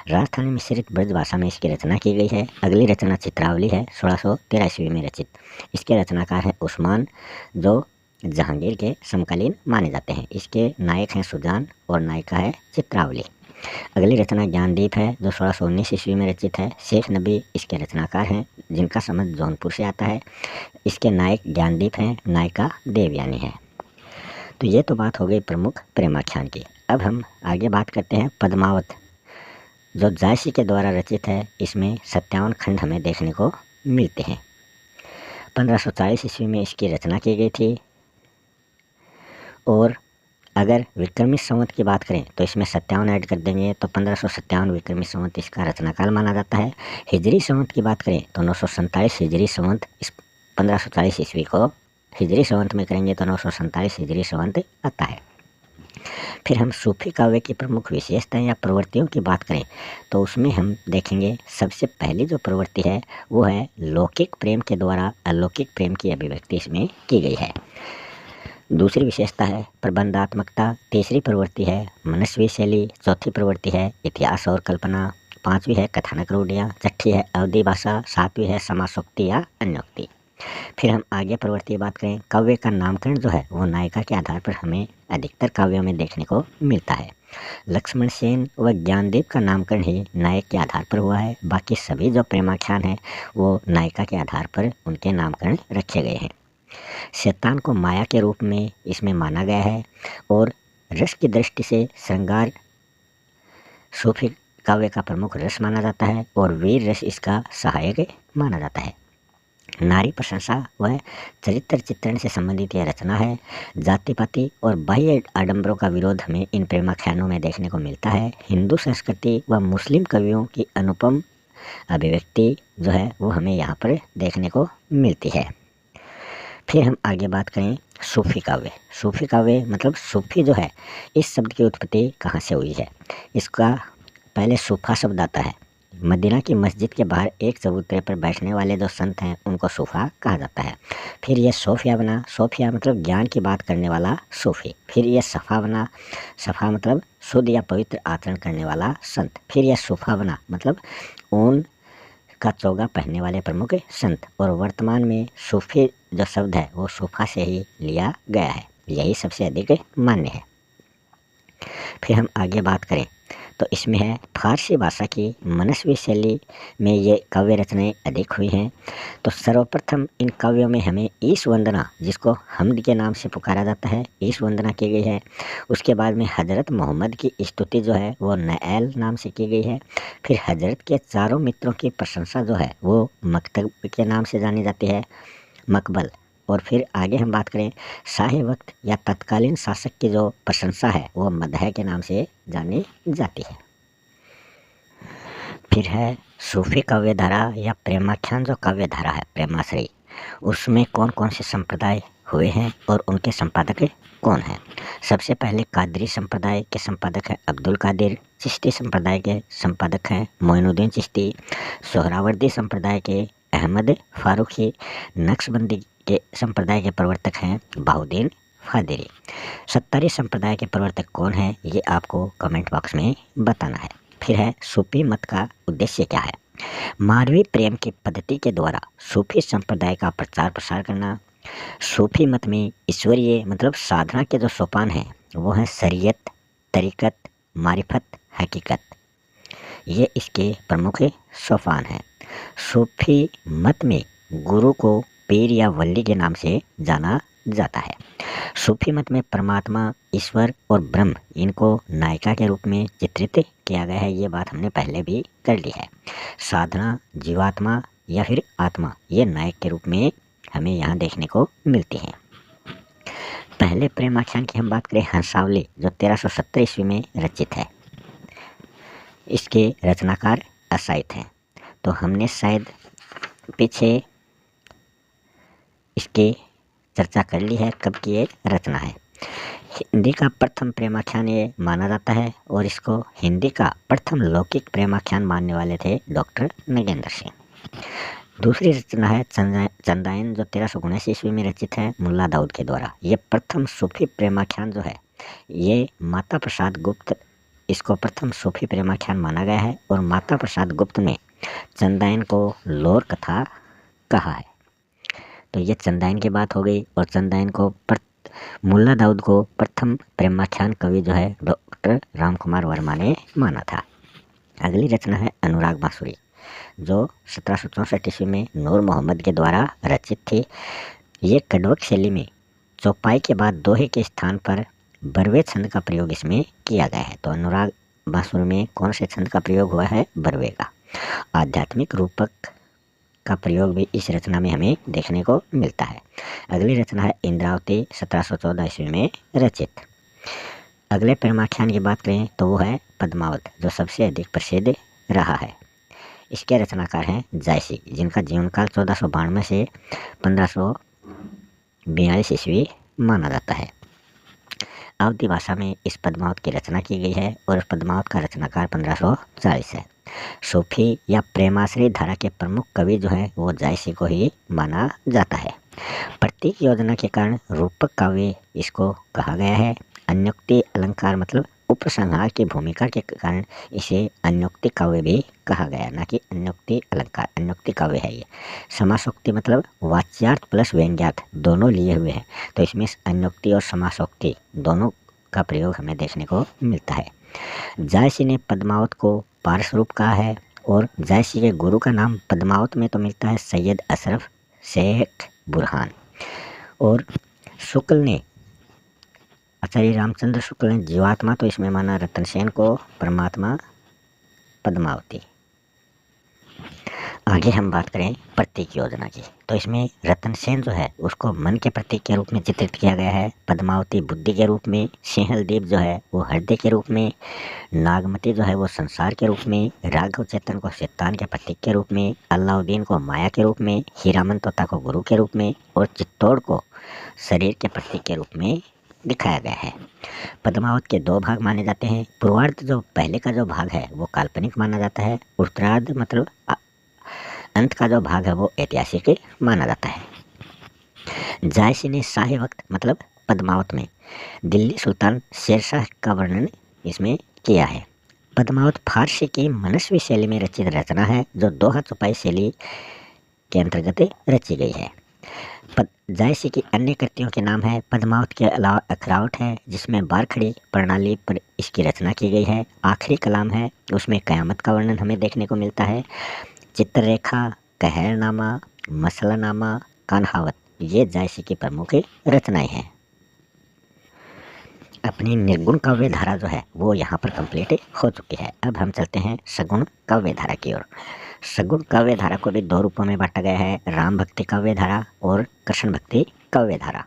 राजस्थानी मिश्रित ब्रज भाषा में इसकी रचना की गई है। अगली रचना चित्रावली है, 1613 ईस्वी में रचित। इसके रचनाकार हैं उस्मान, जो जहांगीर के समकालीन माने जाते हैं। इसके नायक हैं सुजान और नायिका है चित्रावली। अगली रचना ज्ञानदीप है, जो 1619 ईस्वी में रचित है। शेख नबी इसके रचनाकार हैं, जिनका संबंध जौनपुर से आता है। इसके नायक ज्ञानदीप हैं, नायिका देवयानी है। तो ये तो बात हो गई प्रमुख प्रेमाख्यान की। अब हम आगे बात करते हैं पद्मावत, जो जायसी के द्वारा रचित है। इसमें 57 खंड हमें देखने को मिलते हैं। 1540 ईस्वी में इसकी रचना की गई थी। और अगर विक्रमी संवत की बात करें तो इसमें 57 ऐड कर देंगे तो 1557 विक्रमी संवत इसका रचनाकाल माना जाता है। हिजरी संवत की बात करें तो 947 हिजरी संवत इस 1540 ईस्वी को हिजरी संवत में करेंगे तो 947 हिजरी संवत आता है। फिर हम सूफी काव्य की प्रमुख विशेषताएं या प्रवृत्तियों की बात करें तो उसमें हम देखेंगे सबसे पहली जो प्रवृत्ति है वो है लौकिक प्रेम के द्वारा अलौकिक प्रेम की अभिव्यक्ति इसमें की गई है। दूसरी विशेषता है प्रबंधात्मकता। तीसरी प्रवृत्ति है मनस्वी शैली। चौथी प्रवृत्ति है इतिहास और कल्पना। पांचवी है कथानक रूढ़ियाँ। छठी है अवधि भाषा। सातवीं है समासोक्ति या अन्योक्ति। फिर हम आगे प्रवृत्ति की बात करें, काव्य का नामकरण जो है वो नायिका के आधार पर हमें अधिकतर काव्यों में देखने को मिलता है। लक्ष्मण सेन व ज्ञानदीप का नामकरण ही नायक के आधार पर हुआ है। बाकी सभी जो प्रेमाख्यान हैं वो नायिका के आधार पर उनके नामकरण रखे गए हैं। शैतान को माया के रूप में इसमें माना गया है और रस की दृष्टि से श्रृंगार सूफी काव्य का प्रमुख रस माना जाता है और वीर रस इसका सहायक माना जाता है। नारी प्रशंसा व चरित्र चित्रण से संबंधित यह रचना है। जाति पाति और बाह्य आडंबरों का विरोध हमें इन प्रेमाख्यानों में देखने को मिलता है। हिंदू संस्कृति व मुस्लिम कवियों की अनुपम अभिव्यक्ति जो है वो हमें यहाँ पर देखने को मिलती है। फिर हम आगे बात करें सूफी काव्य। सूफी काव्य मतलब सूफी जो है इस शब्द की उत्पत्ति कहाँ से हुई है। इसका पहले सूफा शब्द आता है। मदीना की मस्जिद के बाहर एक चबूतरे पर बैठने वाले जो संत हैं उनको सूफा कहा जाता है। फिर यह सोफिया बना। सोफिया मतलब ज्ञान की बात करने वाला सूफी। फिर यह सफ़ा बना। सफ़ा मतलब शुद्ध या पवित्र आचरण करने वाला संत। फिर यह सूफा बना मतलब ऊन का चोगा पहनने वाले प्रमुख संत। और वर्तमान में सूफी जो शब्द है वो सूफा से ही लिया गया है। यही सबसे अधिक मान्य है। फिर हम आगे बात करें तो इसमें है फारसी भाषा की मनस्वी शैली में ये काव्य रचनाएं अधिक हुई हैं। तो सर्वप्रथम इन काव्यों में हमें ईश वंदना, जिसको हमद के नाम से पुकारा जाता है, ईश वंदना की गई है। उसके बाद में हज़रत मोहम्मद की स्तुति जो है वो नएल नाम से की गई है। फिर हज़रत के चारों मित्रों की प्रशंसा जो है वो मकतब के नाम से जानी जाती है, मकबल। और फिर आगे हम बात करें शाही वक्त या तत्कालीन शासक की जो प्रशंसा है वो मदह के नाम से जानी जाती है। फिर है सूफी काव्य धारा या प्रेमाख्यान जो काव्य धारा है प्रेमाश्रयी, उसमें कौन कौन से संप्रदाय हुए हैं और उनके संपादक कौन हैं। सबसे पहले कादरी संप्रदाय के संपादक हैं अब्दुल कादिर। चिश्ती संप्रदाय के संपादक हैं मोइनुद्दीन चिश्ती। सोहरावर्दी संप्रदाय के अहमद फारूकी। नक्शबंदी के संप्रदाय के प्रवर्तक हैं बाउद्दीन फादिरी। सत्तारी संप्रदाय के प्रवर्तक कौन है ये आपको कमेंट बॉक्स में बताना है। फिर है सूफी मत का उद्देश्य क्या है। मानवीय प्रेम की पद्धति के द्वारा सूफी संप्रदाय का प्रचार प्रसार करना। सूफी मत में ईश्वरीय मतलब साधना के जो सोपान हैं वो हैं शरीयत, तरीकत, मारिफत, हकीकत। ये इसके प्रमुख सोपान हैं। सूफी मत में गुरु को पीर या वली के नाम से जाना जाता है। सूफी मत में परमात्मा, ईश्वर और ब्रह्म इनको नायिका के रूप में चित्रित किया गया है। ये बात हमने पहले भी कर ली है। साधना, जीवात्मा या फिर आत्मा ये नायक के रूप में हमें यहाँ देखने को मिलती है। पहले प्रेमाख्यान की हम बात करें हंसावली, जो 1370 ईस्वी में रचित है। इसके रचनाकार असाइत हैं। तो हमने शायद पीछे इसके चर्चा कर ली है कब की ये रचना है। हिंदी का प्रथम प्रेमाख्यान ये माना जाता है और इसको हिंदी का प्रथम लौकिक प्रेमाख्यान मानने वाले थे डॉक्टर नगेंद्र सिंह। दूसरी रचना है चंदायन, जो 1379 ईस्वी में रचित है मुल्ला दाऊद के द्वारा। ये प्रथम सूफी प्रेमाख्यान जो है ये माता प्रसाद गुप्त, इसको प्रथम सूफी प्रेमाख्यान माना गया है और माता प्रसाद गुप्त ने चंदायन को लोर कथा कहा है। तो ये चंदायन की बात हो गई और चंदायन को मुल्ला दाऊद को प्रथम प्रेमाख्यान कवि जो है डॉक्टर राम कुमार वर्मा ने माना था। अगली रचना है अनुराग बांसुरी, जो 1764 ईस्वी में नूर मोहम्मद के द्वारा रचित थी। ये कड़वक शैली में चौपाई के बाद दोहे के स्थान पर बरवे छंद का प्रयोग इसमें किया गया है। तो अनुराग बांसुरी में कौन से छंद का प्रयोग हुआ है? बरवे का। आध्यात्मिक रूपक का प्रयोग भी इस रचना में हमें देखने को मिलता है। अगली रचना है इंद्रावती, 1714 ईस्वी में रचित। अगले प्रेमाख्यान की बात करें तो वो है पद्मावत, जो सबसे अधिक प्रसिद्ध रहा है। इसके रचनाकार हैं जायसी, जिनका जीवनकाल 1492 से 1542 ईस्वी माना जाता है। अवधी भाषा में इस पद्मावत की रचना की गई है और पद्मावत का रचनाकार 1540 है। सूफी या प्रेमाश्रय धारा के प्रमुख कवि जो है वो जायसी को ही माना जाता है। प्रतीक योजना के कारण रूपक काव्य इसको कहा गया है। अन्योक्ति अलंकार मतलब उपसंहार की भूमिका के कारण इसे अन्योक्ति काव्य भी कहा गया, ना कि अन्योक्ति अलंकार। अन्योक्ति काव्य है ये। समासोक्ति मतलब वाच्यार्थ प्लस व्यंग्यार्थ दोनों लिए हुए हैं, तो इसमें अन्योक्ति और समासोक्ति दोनों का प्रयोग हमें देखने को मिलता है। जायसी ने पद्मावत को पारस रूप कहा है और जायसी के गुरु का नाम पद्मावत में तो मिलता है सैयद अशरफ शेख बुरहान, और शुक्ल ने आचार्य रामचंद्र शुक्ल ने जीवात्मा तो इसमें माना रतन सेन को, परमात्मा पद्मावती। आगे हम बात करें प्रतीक योजना की, तो इसमें रतन सेन जो है उसको मन के प्रतीक के रूप में चित्रित किया गया है, पद्मावती बुद्धि के रूप में, सिंहलदीप जो है वो हृदय के रूप में, नागमती जो है वो संसार के रूप में, राघव चेतन को शैतान के प्रतीक के रूप में, अलाउद्दीन को माया के रूप में, हीरामन तोता को गुरु के रूप में और चित्तौड़ को शरीर के प्रतीक के रूप में दिखाया गया है। पद्मावत के दो भाग माने जाते हैं। पूर्वार्ध जो पहले का जो भाग है वो काल्पनिक माना जाता है, उत्तरार्ध मतलब अंत का जो भाग है वो ऐतिहासिक माना जाता है। जायसी ने शाही वक्त मतलब पद्मावत में दिल्ली सुल्तान शेरशाह का वर्णन इसमें किया है। पद्मावत फारसी की मनस्वी शैली में रचित रचना है जो दोहा चौपाई शैली के अंतर्गत रची गई है। जायसी की अन्य कृतियों के नाम है पद्मावत के अलावा अखरावट है, जिसमें बारखड़ी प्रणाली पर इसकी रचना की गई है। आखिरी कलाम है, उसमें कयामत का वर्णन हमें देखने को मिलता है। चित्ररेखा, कहरनामा, मसलानामा, कान्हावत ये जायसी की प्रमुख रचनाएं हैं। अपनी निर्गुण काव्य धारा जो है वो यहाँ पर कंप्लीट हो चुकी है। अब हम चलते हैं सगुण काव्य धारा की ओर। सगुण काव्य धारा को भी दो रूपों में बांटा गया है, राम भक्ति काव्य धारा और कृष्ण भक्ति काव्य धारा।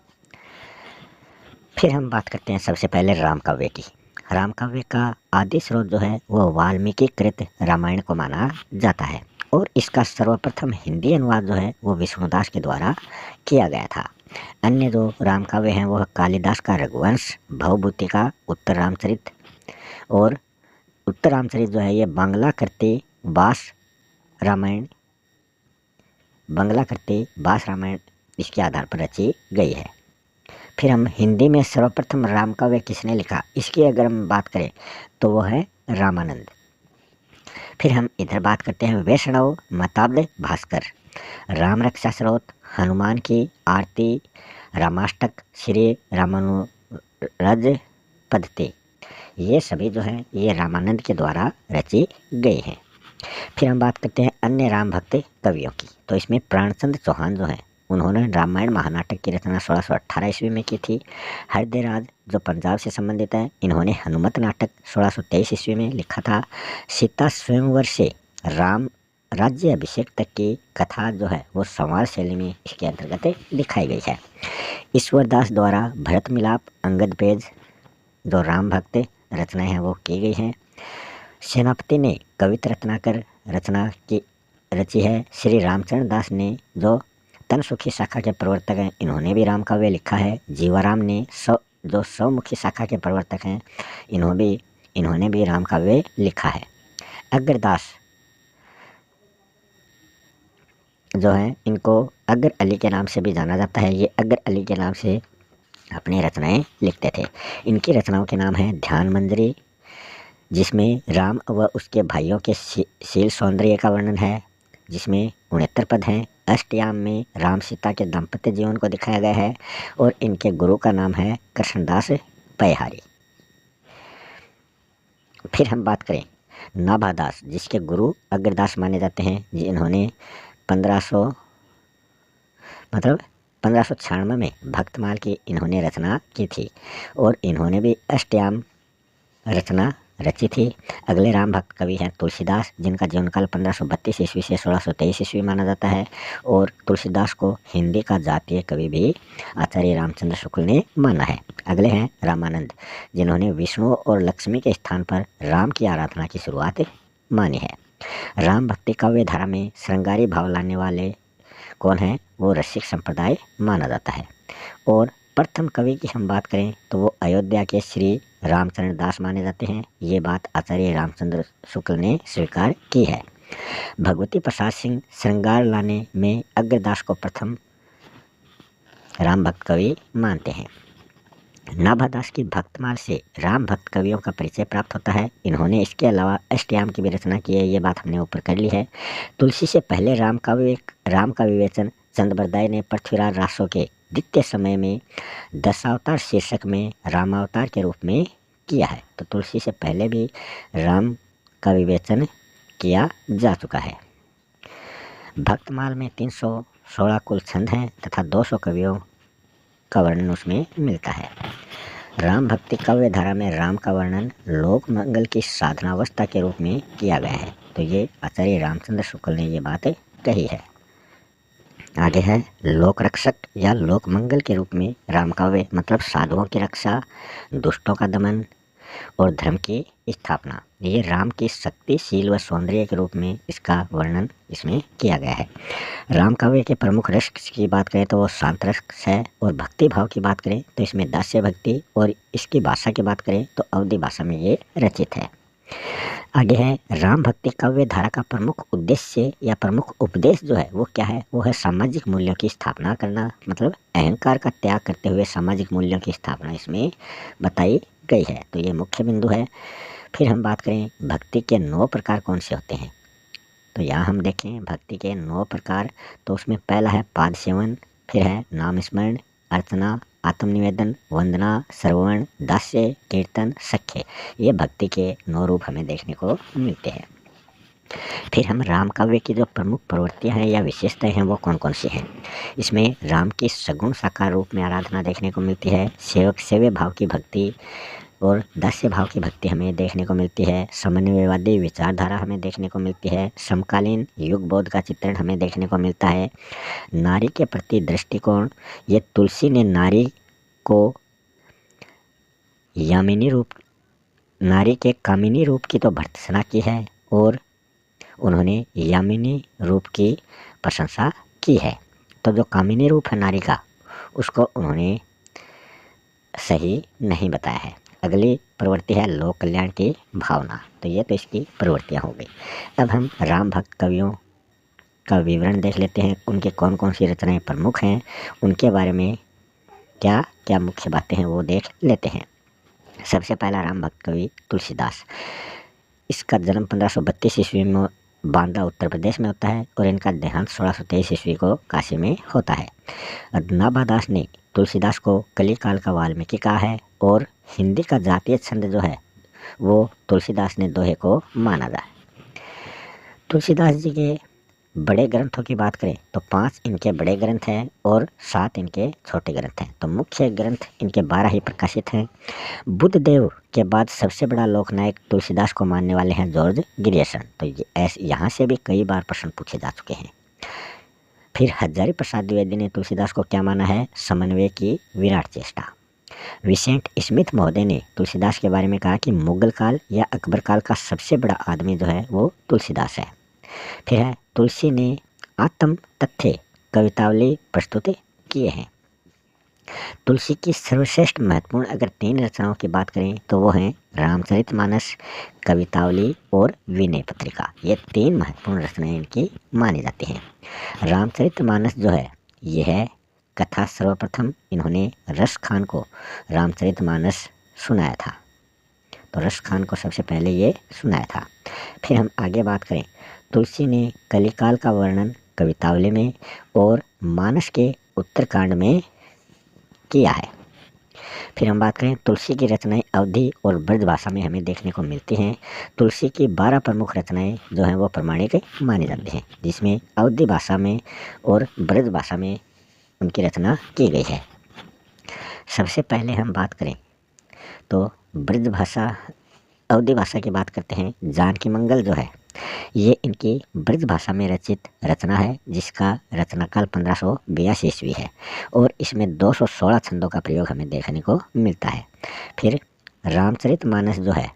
फिर हम बात करते हैं सबसे पहले राम काव्य की। राम काव्य का आदि स्रोत जो है वो वाल्मीकि कृत रामायण को माना जाता है और इसका सर्वप्रथम हिंदी अनुवाद जो है वो विष्णुदास के द्वारा किया गया था। अन्य जो राम काव्य हैं वह कालिदास का रघुवंश, भवभूति का उत्तर रामचरित और उत्तर रामचरित जो है ये बांग्ला करते बास रामायण इसके आधार पर रची गई है। फिर हम हिंदी में सर्वप्रथम राम काव्य किसने लिखा, इसकी अगर हम बात करें तो वो है रामानंद। फिर हम इधर बात करते हैं वैष्णव मताब्द भास्कर, राम रक्षा स्रोत, हनुमान की आरती, रामाष्टक, श्री रामानुज पद्धति, ये सभी जो हैं ये रामानंद के द्वारा रची गई हैं। फिर हम बात करते हैं अन्य राम भक्त कवियों की। तो इसमें प्राणचंद्र चौहान जो हैं उन्होंने रामायण महानाटक की रचना 1618 ईस्वी में की थी। हरदेराज जो पंजाब से संबंधित है, इन्होंने हनुमत नाटक 1623 ईस्वी में लिखा था। सीता स्वयंवर से राम राज्य अभिषेक तक की कथा जो है वो संवाद शैली में इसके अंतर्गत दिखाई गई है। ईश्वरदास द्वारा भरत मिलाप, अंगद पेज जो राम भक्त रचनाएं हैं वो की गई हैं। सेनापति ने कवित रत्नाकर रचना की रची है। श्री रामचंद्र दास ने जो तनसुखी शाखा के प्रवर्तक हैं, इन्होंने भी राम काव्य लिखा है। जीवाराम ने जो सौमुखी शाखा के प्रवर्तक हैं, इन्होंने भी राम काव्य लिखा है। अग्रदास जो है इनको अग्र अली के नाम से भी जाना जाता है। ये अग्र अली के नाम से अपनी रचनाएं लिखते थे। इनकी रचनाओं के नाम हैं ध्यान मंजरी, जिसमें राम व उसके भाइयों के शील सौंदर्य का वर्णन है, जिसमें 69 पद हैं। अष्टयाम में राम सीता के दाम्पत्य जीवन को दिखाया गया है और इनके गुरु का नाम है कृष्णदास पयहारी। फिर हम बात करें नाभादास, जिसके गुरु अग्रदास माने जाते हैं, जिन्होंने 1596 में भक्तमाल की इन्होंने रचना की थी और इन्होंने भी अष्टयाम रचना रची थी। अगले राम भक्त कवि हैं तुलसीदास, जिनका जीवनकाल 1532 ईस्वी से 1623 ईस्वी माना जाता है और तुलसीदास को हिंदी का जातीय कवि भी आचार्य रामचंद्र शुक्ल ने माना है। अगले हैं रामानंद, जिन्होंने विष्णु और लक्ष्मी के स्थान पर राम की आराधना की शुरुआत मानी है। राम भक्ति काव्य धारा में श्रृंगारी भाव लाने वाले कौन हैं? वो रसिक संप्रदाय माना जाता है। और प्रथम कवि की हम बात करें तो वो अयोध्या के श्री रामचंद्र दास माने जाते हैं। ये बात आचार्य रामचंद्र शुक्ल ने स्वीकार की है। भगवती प्रसाद सिंह श्रृंगार लाने में अग्रदास को प्रथम राम भक्त कवि मानते हैं। नाभादास की भक्तमाल से राम भक्त कवियों का परिचय प्राप्त होता है। इन्होंने इसके अलावा अष्टयाम की भी रचना की है, ये बात हमने ऊपर कर ली है। तुलसी से पहले राम का विवेचन चंद्रबरदाई ने पृथ्वीराज रासो के द्वितीय समय में दशावतार शीर्षक में रामावतार के रूप में किया है। तो तुलसी से पहले भी राम का विवेचन किया जा चुका है। भक्तमाल में 316 कुल छंद हैं तथा 200 कवियों का वर्णन उसमें मिलता है। राम भक्ति काव्य धारा में राम का वर्णन लोक मंगल की साधनावस्था के रूप में किया गया है। तो ये आचार्य रामचंद्र शुक्ल ने ये बात कही है। आगे है लोक रक्षक या लोक मंगल के रूप में राम काव्य मतलब साधुओं की रक्षा, दुष्टों का दमन और धर्म की स्थापना। ये राम की शक्ति, शील व सौंदर्य के रूप में इसका वर्णन इसमें किया गया है। राम काव्य के प्रमुख रस की बात करें तो वो शांत रस है और भक्ति भाव की बात करें तो इसमें दास्य भक्ति, और इसकी भाषा की बात करें तो अवधी भाषा में ये रचित है। आगे है राम भक्ति काव्य धारा का प्रमुख उद्देश्य या प्रमुख उपदेश जो है वो क्या है? वो है सामाजिक मूल्यों की स्थापना करना, मतलब अहंकार का त्याग करते हुए सामाजिक मूल्यों की स्थापना इसमें बताई गई है। तो ये मुख्य बिंदु है। फिर हम बात करें भक्ति के 9 प्रकार कौन से होते हैं। तो यहाँ हम देखें भक्ति के 9 प्रकार। तो उसमें पहला है पाद सेवन, फिर है नाम स्मरण, अर्चना, आत्मनिवेदन, वंदना, श्रवण, दास्य, कीर्तन, सख्य। ये भक्ति के 9 रूप हमें देखने को मिलते हैं। फिर हम राम काव्य की जो प्रमुख प्रवृत्तियां हैं या विशेषताएं हैं वो कौन कौन सी हैं। इसमें राम की सगुण साकार रूप में आराधना देखने को मिलती है। सेवक सेव्य भाव की भक्ति और दास्य भाव की भक्ति हमें देखने को मिलती है। समन्वयवादी विचारधारा हमें देखने को मिलती है। समकालीन युग बोध का चित्रण हमें देखने को मिलता है। नारी के प्रति दृष्टिकोण, ये तुलसी ने नारी को यामिनी रूप, नारी के कामिनी रूप की तो भर्त्सना की है और उन्होंने यामिनी रूप की प्रशंसा की है। तो जो कामिनी रूप है नारी का उसको उन्होंने सही नहीं बताया है। अगली प्रवृत्ति है लोक कल्याण की भावना। तो ये तो इसकी प्रवृत्तियाँ हो गई। अब हम राम भक्त कवियों का विवरण देख लेते हैं। उनके कौन कौन सी रचनाएं प्रमुख हैं, उनके बारे में क्या क्या मुख्य बातें हैं वो देख लेते हैं। सबसे पहला राम भक्त कवि तुलसीदास। इसका जन्म 1532 ईस्वी में बांदा उत्तर प्रदेश में होता है और इनका देहांत 1623 ईस्वी को काशी में होता है। नाभादास ने तुलसीदास को कली काल का वाल्मीकि कहा है और हिंदी का जातीय छंद जो है वो तुलसीदास ने दोहे को माना जाए। तुलसीदास जी के बड़े ग्रंथों की बात करें तो 5 इनके बड़े ग्रंथ हैं और 7 इनके छोटे ग्रंथ हैं। तो मुख्य ग्रंथ इनके 12 ही प्रकाशित हैं। बुद्धदेव के बाद सबसे बड़ा लोकनायक तुलसीदास को मानने वाले हैं जॉर्ज ग्रियर्सन। तो यहाँ से भी कई बार प्रश्न पूछे जा चुके हैं। फिर हजारी प्रसाद द्विवेदी ने तुलसीदास को क्या माना है? समन्वय की विराट चेष्टा। विसेंट स्मिथ महोदय ने तुलसीदास के बारे में कहा कि मुगल काल या अकबर काल का सबसे बड़ा आदमी जो है वो तुलसीदास है। फिर है तुलसी ने आत्म तथ्य कवितावली प्रस्तुत किए हैं। तुलसी की सर्वश्रेष्ठ महत्वपूर्ण अगर 3 रचनाओं की बात करें तो वो हैं रामचरितमानस, कवितावली और विनय पत्रिका। ये 3 महत्वपूर्ण रचनाएं इनकी मानी जाती हैं। रामचरितमानस जो है ये है कथा सर्वप्रथम इन्होंने रस खान को रामचरितमानस सुनाया था। तो रस खान को सबसे पहले ये सुनाया था। फिर हम आगे बात करें, तुलसी ने कलिकाल का वर्णन कवितावली में और मानस के उत्तरकांड में किया है। फिर हम बात करें, तुलसी की रचनाएं अवधी और ब्रज भाषा में हमें देखने को मिलती हैं। तुलसी की 12 प्रमुख रचनाएं जो हैं वो प्रमाणिक मानी जाती हैं, जिसमें अवधी भाषा में और ब्रज भाषा में उनकी रचना की गई है। सबसे पहले हम बात करें तो ब्रज भाषा अवधी भाषा की बात करते हैं। जानकी मंगल जो है ये इनकी ब्रज भाषा में रचित रचना है, जिसका रचनाकाल 1582 ईस्वी है और इसमें 216 छंदों का प्रयोग हमें देखने को मिलता है। फिर रामचरितमानस जो है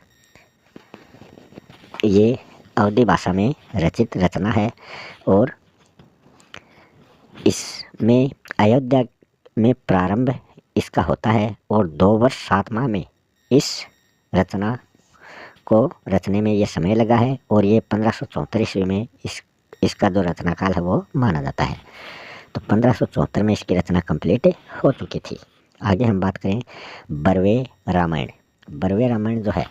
ये अवधी भाषा में रचित रचना है और इसमें अयोध्या में प्रारंभ इसका होता है और 2 वर्ष 7 माह में इस रचना को रचने में ये समय लगा है और ये 1574 ईस्वी में इसका जो रचनाकाल है वो माना जाता है। तो 1574 में इसकी रचना कंप्लीट हो चुकी थी। आगे हम बात करें बरवे रामायण। बरवे रामायण जो है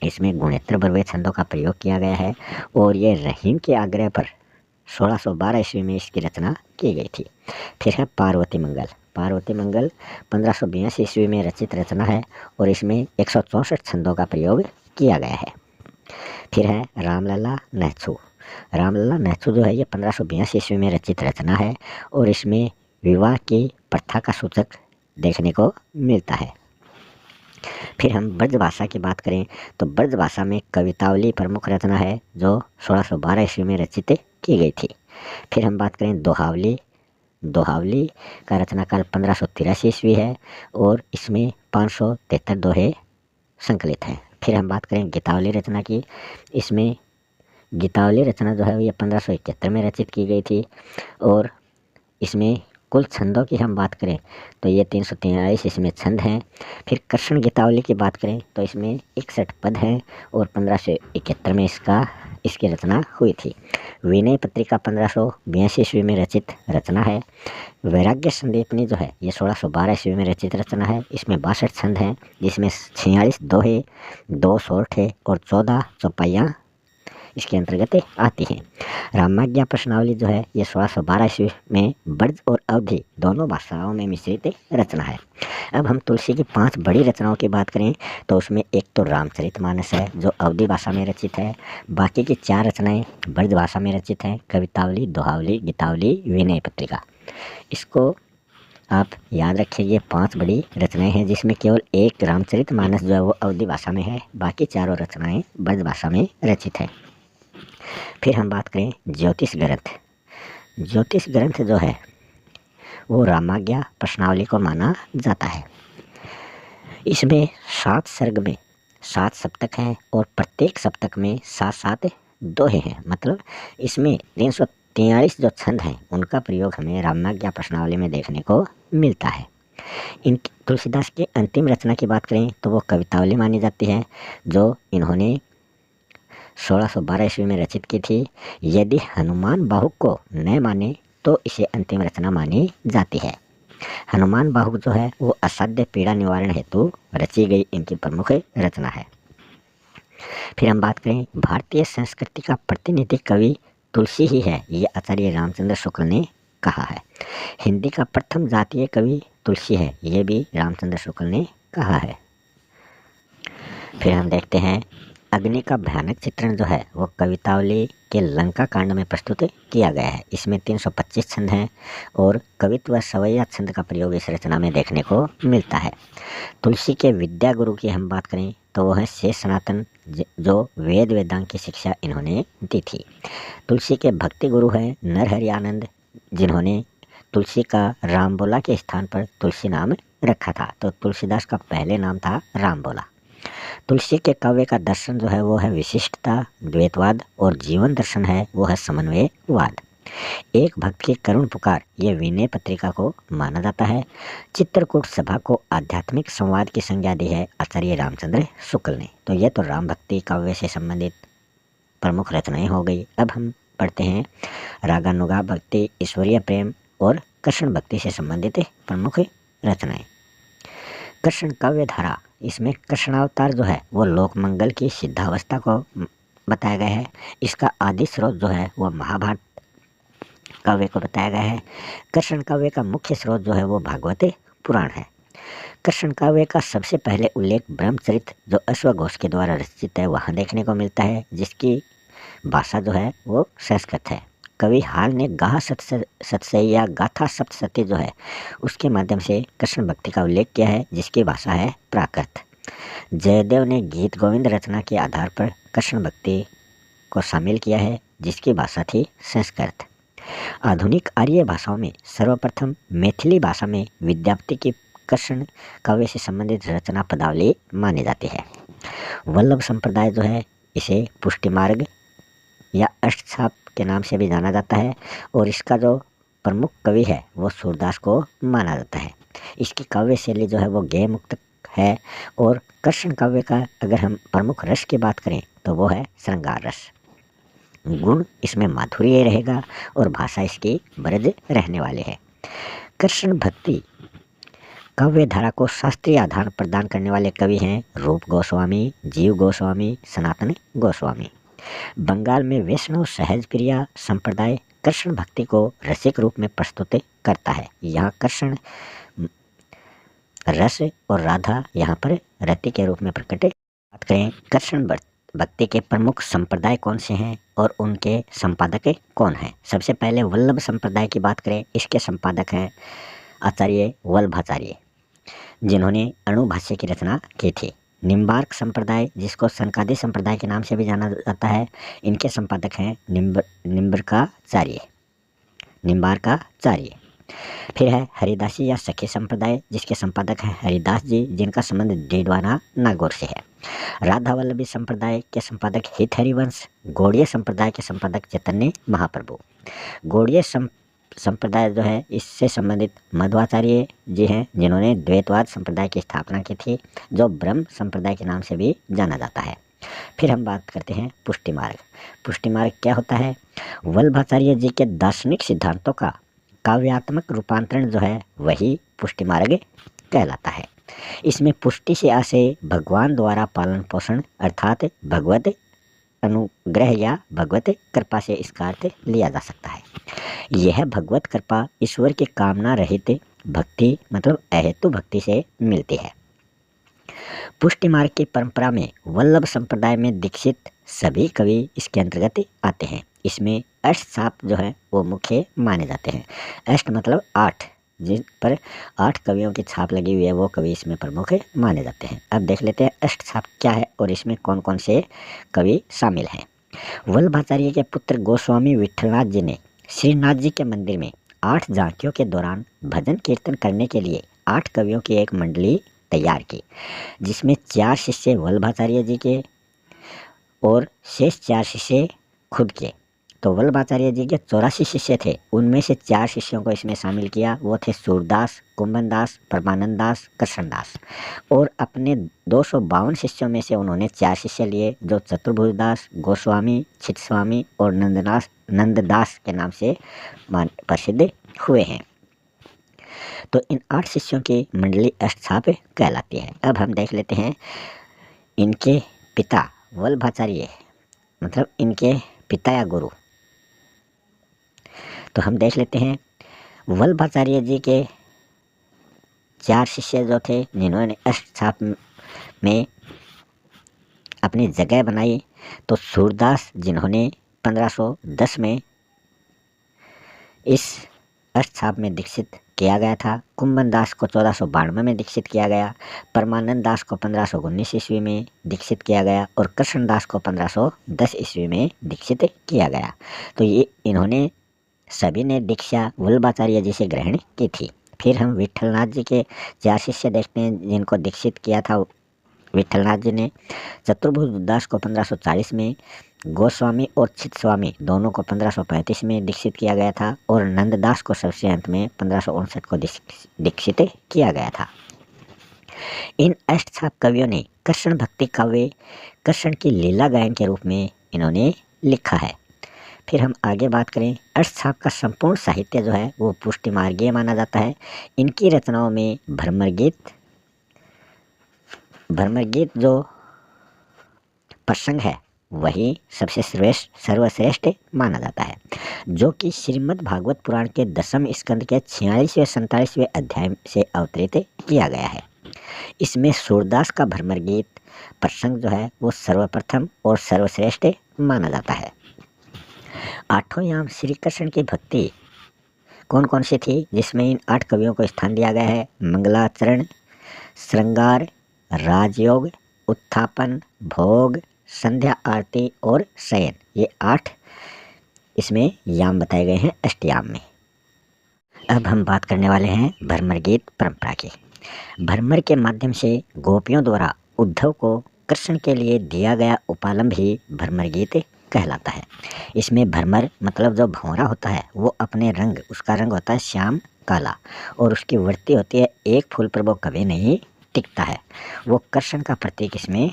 इसमें गुणेत्र बरवे छंदों का प्रयोग किया गया है और ये रहीम के आग्रह पर 1612 ईस्वी में इसकी रचना की गई थी। फिर है पार्वती मंगल। पार्वती मंगल 1582 ईस्वी में रचित रचना है और इसमें 164 छंदों का प्रयोग किया गया है। फिर है रामलला नहछू। रामलला नहछू जो है ये 1582 ईस्वी में रचित रचना है और इसमें विवाह की प्रथा का सूचक देखने को मिलता है। फिर हम ब्रज भाषा की बात करें तो ब्रज भाषा में कवितावली प्रमुख रचना है जो 1612 ईस्वी में रचित की गई थी। फिर हम बात करें दोहावली। दोहावली का रचनाकाल 1583 ईस्वी है और इसमें 573 दोहे संकलित हैं। फिर हम बात करें गीतावली रचना की। इसमें गीतावली रचना जो है ये 1571 में रचित की गई थी और इसमें कुल छंदों की हम बात करें तो ये 343 इसमें छंद हैं। फिर कृष्ण गीतावली की बात करें तो इसमें 61 पद हैं और 1571 में इसकी रचना हुई थी। विनय पत्रिका 1582 ईस्वी में रचित रचना है। वैराग्य संदीपनी जो है ये 1612 ईस्वी में रचित रचना है। इसमें 62 छंद हैं, जिसमें 46 दोहे, 2 सोरठे और 14 चौपाइयाँ इसके अंतर्गत आती हैं। रामाज्ञा प्रश्नावली जो है ये 1612 ईस्वी में ब्रज और अवधी दोनों भाषाओं में मिश्रित रचना है। अब हम तुलसी की 5 बड़ी रचनाओं की बात करें तो उसमें एक तो रामचरितमानस है जो अवधी भाषा में रचित है। बाकी की 4 रचनाएं ब्रज भाषा में रचित हैं, कवितावली, दोहावली, गीतावली, विनय पत्रिका। इसको आप याद रखिए, ये 5 बड़ी रचनाएं हैं जिसमें केवल एक रामचरितमानस जो है वो अवधी भाषा में है, बाकी चारों रचनाएं ब्रज भाषा में रचित है। फिर हम बात करें ज्योतिष ग्रंथ। ज्योतिष ग्रंथ जो है वो रामाज्ञा प्रश्नावली को माना जाता है। इसमें 7 सर्ग में 7 सप्तक हैं और प्रत्येक सप्तक में 7-7 दोहे हैं। मतलब इसमें 343 जो छंद हैं उनका प्रयोग हमें रामाज्ञा प्रश्नावली में देखने को मिलता है। इन तुलसीदास की अंतिम रचना की बात करें तो वो कवितावली मानी जाती है जो इन्होंने 1612 ईस्वी में रचित की थी। यदि हनुमान बाहुक को न माने तो इसे अंतिम रचना मानी जाती है। हनुमान बाहुक जो है वो असाध्य पीड़ा निवारण हेतु रची गई इनकी प्रमुख रचना है। फिर हम बात करें भारतीय संस्कृति का प्रतिनिधि कवि तुलसी ही है, ये आचार्य रामचंद्र शुक्ल ने कहा है। हिंदी का प्रथम जातीय कवि तुलसी है, ये भी रामचंद्र शुक्ल ने कहा है। फिर हम देखते हैं अग्नि का भयानक चित्रण जो है वो कवितावली के लंका कांड में प्रस्तुत किया गया है। इसमें 325 छंद हैं और कवित्व व सवैया छंद का प्रयोग इस रचना में देखने को मिलता है। तुलसी के विद्या गुरु की हम बात करें तो वो है शेष सनातन, जो वेद वेदांग की शिक्षा इन्होंने दी थी। तुलसी के भक्ति गुरु हैं नरहरि आनंद, जिन्होंने तुलसी का रामबोला के स्थान पर तुलसी नाम रखा था। तो तुलसीदास का पहले नाम था रामबोला। तुलसी के काव्य का दर्शन जो है वो है विशिष्टता, द्वैतवाद, और जीवन दर्शन है वो है समन्वयवाद। एक भक्त की करुण पुकार ये विनय पत्रिका को माना जाता है। चित्रकूट सभा को आध्यात्मिक संवाद की संज्ञा दी है आचार्य रामचंद्र शुक्ल ने। तो ये तो राम भक्ति काव्य से संबंधित प्रमुख रचनाएं हो गई। अब हम पढ़ते हैं रागानुगा भक्ति, ईश्वरीय प्रेम और कृष्ण भक्ति से संबंधित प्रमुख रचनाएं। कृष्ण काव्य धारा, इसमें कृष्णावतार जो है वो लोक मंगल की सिद्धावस्था को बताया गया है। इसका आदि स्रोत जो है वो महाभारत काव्य को बताया गया है। कृष्ण काव्य का मुख्य स्रोत जो है वो भागवत पुराण है। कृष्ण काव्य का सबसे पहले उल्लेख ब्रह्मचरित जो अश्वघोष के द्वारा रचित है वहाँ देखने को मिलता है, जिसकी भाषा जो है वो संस्कृत है। कवि हाल ने गाह सतसई या गाथा सप्तशती जो है उसके माध्यम से कृष्ण भक्ति का उल्लेख किया है, जिसकी भाषा है प्राकृत। जयदेव ने गीत गोविंद रचना के आधार पर कृष्ण भक्ति को शामिल किया है, जिसकी भाषा थी संस्कृत। आधुनिक आर्य भाषाओं में सर्वप्रथम मैथिली भाषा में विद्यापति की कृष्ण काव्य से संबंधित रचना पदावली मानी जाती है। वल्लभ संप्रदाय जो है इसे पुष्टि मार्ग या अष्टछाप के नाम से भी जाना जाता है, और इसका जो प्रमुख कवि है वो सूरदास को माना जाता है। इसकी काव्य शैली जो है वो गेय मुक्त है, और कृष्ण काव्य का अगर हम प्रमुख रस की बात करें तो वो है श्रृंगार रस। गुण इसमें माधुर्य रहेगा और भाषा इसकी ब्रज रहने वाली है। कृष्ण भक्ति काव्य धारा को शास्त्रीय आधार प्रदान करने वाले कवि हैं रूप गोस्वामी, जीव गोस्वामी, सनातन गोस्वामी। बंगाल में वैष्णव सहज प्रिया संप्रदाय कृष्ण भक्ति को रसिक रूप में प्रस्तुत करता है। यहाँ कृष्ण रस और राधा यहाँ पर रति के रूप में प्रकट। बात करें कृष्ण भक्ति के प्रमुख संप्रदाय कौन से हैं और उनके संपादक कौन हैं। सबसे पहले वल्लभ संप्रदाय की बात करें, इसके संपादक हैं आचार्य वल्लभाचार्य, जिन्होंने अणुभाष्य की रचना की थी। निम्बार्क संप्रदाय, जिसको सनकादि संप्रदाय के नाम से भी जाना जाता है, इनके संपादक हैं निम्बार्काचार्य। फिर है हरिदासी या सखी संप्रदाय, जिसके संपादक हैं हरिदास जी, जिनका संबंध डीडवाना नागौर से है। राधा वल्लभी संप्रदाय के संपादक हित हरिवंश। गौड़ीय संप्रदाय के संपादक चैतन्य महाप्रभु। गौड़ीय संप्रदाय जो है इससे संबंधित मध्वाचार्य जी हैं, जिन्होंने द्वैतवाद संप्रदाय की स्थापना की थी, जो ब्रह्म संप्रदाय के नाम से भी जाना जाता है। फिर हम बात करते हैं पुष्टि मार्ग। पुष्टि मार्ग क्या होता है? वल्लभाचार्य जी के दार्शनिक सिद्धांतों का काव्यात्मक रूपांतरण जो है वही पुष्टि मार्ग कहलाता है। इसमें पुष्टि से आशय भगवान द्वारा पालन पोषण अर्थात भगवत अनुग्रह या भगवत कृपा से इसका अर्थ लिया जा सकता है। यह भगवत कृपा ईश्वर की कामना रहित भक्ति मतलब अहेतु भक्ति से मिलती है। पुष्टि मार्ग की परंपरा में वल्लभ संप्रदाय में दीक्षित सभी कवि इसके अंतर्गत आते हैं। इसमें अष्ट छाप जो है वो मुख्य माने जाते हैं। अष्ट मतलब 8, जिन पर 8 कवियों की छाप लगी हुई है वो कवि इसमें प्रमुख माने जाते हैं। अब देख लेते हैं अष्ट छाप क्या है और इसमें कौन कौन से कवि शामिल हैं। वल्लभाचार्य के पुत्र गोस्वामी विठलनाथ जी ने श्रीनाथ जी के मंदिर में 8 झांकियों के दौरान भजन कीर्तन करने के लिए 8 कवियों की एक मंडली तैयार की, जिसमें 4 शिष्य वल्लभाचार्य जी के और शेष 4 शिष्य खुद के। तो वल्लभाचार्य जी के 84 शिष्य थे, उनमें से 4 शिष्यों को इसमें शामिल किया। वो थे सूरदास, कुंभनदास, परमानंद दास, कृष्णदास। और अपने 252 शिष्यों में से उन्होंने 4 शिष्य लिए, जो चतुर्भुजदास, गोस्वामी, चित्तस्वामी और नंददास के नाम से प्रसिद्ध हुए हैं। तो इन 8 शिष्यों की मंडली अष्टछाप कहलाती है। अब हम देख लेते हैं इनके पिता वल्लभाचार्य मतलब इनके पिता या गुरु। तो हम देख लेते हैं वल्लभाचार्य जी के 4 शिष्य जो थे जिन्होंने अष्टछाप में अपनी जगह बनाई। तो सूरदास जिन्होंने 1510 में इस अष्टछाप में दीक्षित किया गया था। कुंभन दास को 1492 में दीक्षित किया गया। परमानंद दास को 1519 ईस्वी में दीक्षित किया गया और कृष्णदास को 1510 ईस्वी में दीक्षित किया गया। तो ये इन्होंने सभी ने दीक्षा वल्लभाचार्य जी से ग्रहण की थी। फिर हम विठलनाथ जी के 4 शिष्य देखते हैं जिनको दीक्षित किया था विठलनाथ जी ने। चतुर्भुज दास को 1540 में, गोस्वामी और चित्तस्वामी दोनों को 1535 में दीक्षित किया गया था और नंददास को सबसे अंत में 1559 को दीक्षित किया गया था। इन अष्टछाप कवियों ने कृष्ण भक्ति काव्य कृष्ण की लीला गायन के रूप में इन्होंने लिखा है। फिर हम आगे बात करें, अष्टछाप का संपूर्ण साहित्य जो है वो पुष्टि मार्गीय माना जाता है। इनकी रचनाओं में भ्रमर गीत जो प्रसंग है वही सबसे सर्वश्रेष्ठ माना जाता है, जो कि श्रीमद् भागवत पुराण के 10वें स्कंद के 46वें 47वें अध्याय से अवतरित किया गया है। इसमें सूरदास का भ्रमर गीत प्रसंग जो है वो सर्वप्रथम और सर्वश्रेष्ठ माना जाता है। 8वां याम श्री कृष्ण की भक्ति कौन कौन सी थी, जिसमें इन 8 कवियों को स्थान दिया गया है। मंगलाचरण, श्रृंगार, राजयोग, उत्थापन, भोग, संध्या आरती और शयन, ये 8 इसमें याम बताए गए हैं अष्टयाम में। अब हम बात करने वाले हैं भ्रमर गीत परंपरा की। भ्रमर के माध्यम से गोपियों द्वारा उद्धव को कृष्ण के लिए दिया गया उपालंब ही भ्रमर गीत कहलाता है। इसमें भ्रमर मतलब जो भंवरा होता है वो अपने रंग, उसका रंग होता है श्याम काला और उसकी वृत्ति होती है एक फूल पर वो कभी नहीं टिकता है। वो कृष्ण का प्रतीक इसमें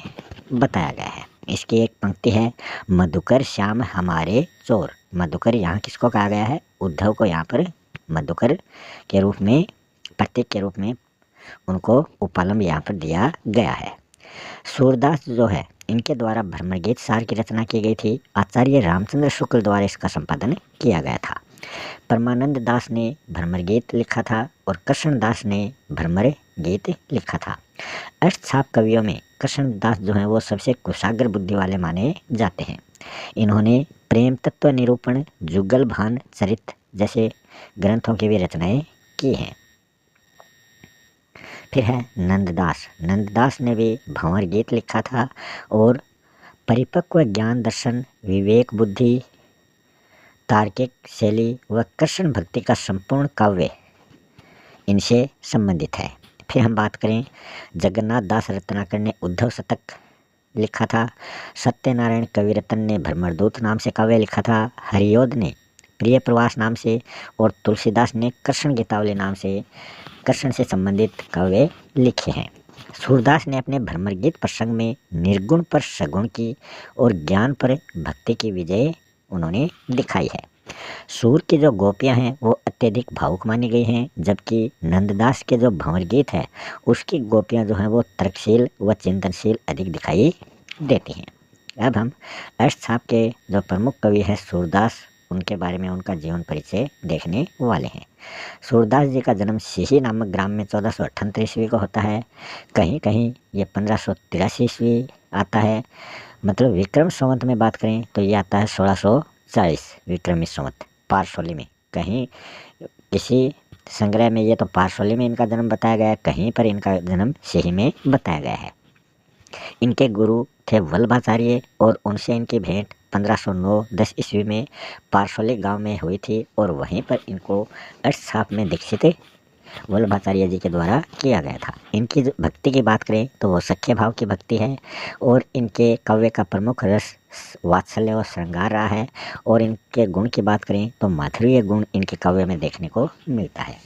बताया गया है। इसकी एक पंक्ति है, मधुकर श्याम हमारे चोर। मधुकर यहाँ किसको कहा गया है, उद्धव को यहाँ पर मधुकर के रूप में, प्रतीक के रूप में उनको उपालंब यहाँ पर दिया गया है। सूरदास जो है इनके द्वारा भ्रमर गीत सार की रचना की गई थी। आचार्य रामचंद्र शुक्ल द्वारा इसका संपादन किया गया था। परमानंद दास ने भ्रमर गीत लिखा था और कृष्णदास ने भ्रमर गीत लिखा था। अष्टछाप कवियों में कृष्णदास जो हैं वो सबसे कुशाग्र बुद्धि वाले माने जाते हैं। इन्होंने प्रेम तत्व निरूपण, जुगल भान चरित जैसे ग्रंथों की भी रचनाएं की हैं। फिर है नंददास। नंददास ने भी भंवर गीत लिखा था और परिपक्व ज्ञान दर्शन, विवेक बुद्धि, तार्किक शैली व कृष्ण भक्ति का संपूर्ण काव्य इनसे संबंधित है। फिर हम बात करें, जगन्नाथ दास रत्नाकर ने उद्धव शतक लिखा था। सत्यनारायण कविरत्न ने भ्रमरदूत नाम से काव्य लिखा था। हरियोध ने प्रिय प्रवास नाम से और तुलसीदास ने कृष्ण गीतावली नाम से कृष्ण से संबंधित काव्य लिखे हैं। सूरदास ने अपने भ्रमर गीत प्रसंग में निर्गुण पर सगुण की और ज्ञान पर भक्ति की विजय उन्होंने दिखाई है। सूर की जो गोपियां हैं वो अत्यधिक भावुक मानी गई हैं, जबकि नंददास के जो भंवर गीत है उसकी गोपियां जो हैं वो तर्कशील व चिंतनशील अधिक दिखाई देती हैं। अब हम अष्टछाप के जो प्रमुख कवि हैं सूरदास, उनके बारे में उनका जीवन परिचय देखने वाले हैं। सूरदास जी का जन्म सीही नामक ग्राम में 1478 ईस्वी को होता है। कहीं कहीं ये 1583 ईस्वी आता है। मतलब विक्रम संवत में बात करें तो ये आता है 1640 विक्रमी संवत पारसोली में। कहीं किसी संग्रह में ये तो पारसोली में इनका जन्म बताया गया है, कहीं पर इनका जन्म सीही में बताया गया है। इनके गुरु थे वल्लभाचार्य और उनसे इनकी भेंट 1509-10 ईस्वी में पारसोली गांव में हुई थी और वहीं पर इनको अष्टछाप में दीक्षित वल्लभाचार्य जी के द्वारा किया गया था। इनकी भक्ति की बात करें तो वो सख्य भाव की भक्ति है और इनके काव्य का प्रमुख रस वात्सल्य और श्रृंगार रहा है। और इनके गुण की बात करें तो माधुर्य गुण इनके काव्य में देखने को मिलता है।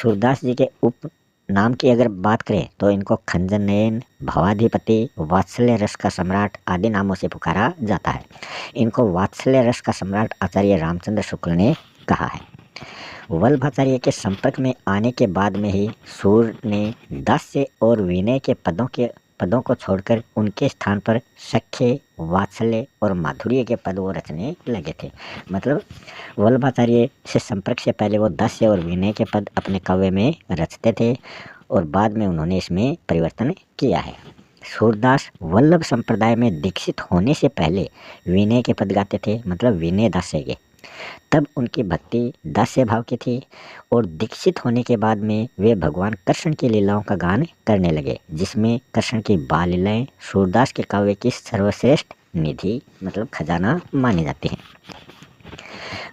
सूरदास जी के उप नाम की अगर बात करें तो इनको खंजन नयन, भावाधिपति, वात्सल्य रस का सम्राट आदि नामों से पुकारा जाता है। इनको वात्सल्य रस का सम्राट आचार्य रामचंद्र शुक्ल ने कहा है। वल्लभाचार्य के संपर्क में आने के बाद में ही सूर ने दास्य और विनय के पदों के पदों को छोड़कर उनके स्थान पर सख्य, वात्सल्य और माधुर्य के पद वो रचने लगे थे। मतलब वल्लभाचार्य से संपर्क से पहले वो दास्य और विनय के पद अपने काव्य में रचते थे और बाद में उन्होंने इसमें परिवर्तन किया है। सूरदास वल्लभ संप्रदाय में दीक्षित होने से पहले विनय के पद गाते थे, मतलब विनय दास्य के। तब उनकी भक्ति दास्य भाव की थी और दीक्षित होने के बाद में वे भगवान कृष्ण की लीलाओं का गान करने लगे, जिसमें कृष्ण की बाल लीलाएं सूरदास के काव्य की सर्वश्रेष्ठ निधि मतलब खजाना मानी जाती हैं।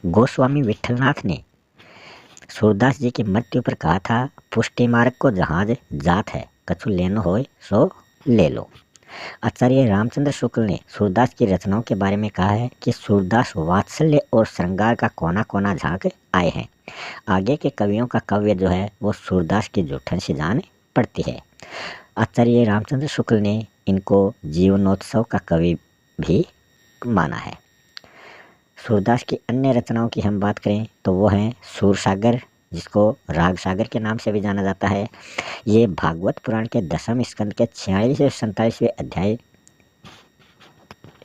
गोस्वामी विठलनाथ ने सूरदास जी की मृत्यु पर कहा था, पुष्टि मार्ग को जहाज जात है, कछु लेनो होय सो ले लो। आचार्य रामचंद्र शुक्ल ने सूरदास की रचनाओं के बारे में कहा है कि सूरदास वात्सल्य और श्रृंगार का कोना कोना झांक आए हैं। आगे के कवियों का काव्य जो है वो सूरदास की जूठन से जान पड़ती है। आचार्य रामचंद्र शुक्ल ने इनको जीवनोत्सव का कवि भी माना है। सूरदास की अन्य रचनाओं की हम बात करें तो वो हैं सूरसागर, जिसको राग सागर के नाम से भी जाना जाता है। ये भागवत पुराण के 10वें स्कंद के 46 से 47वें अध्याय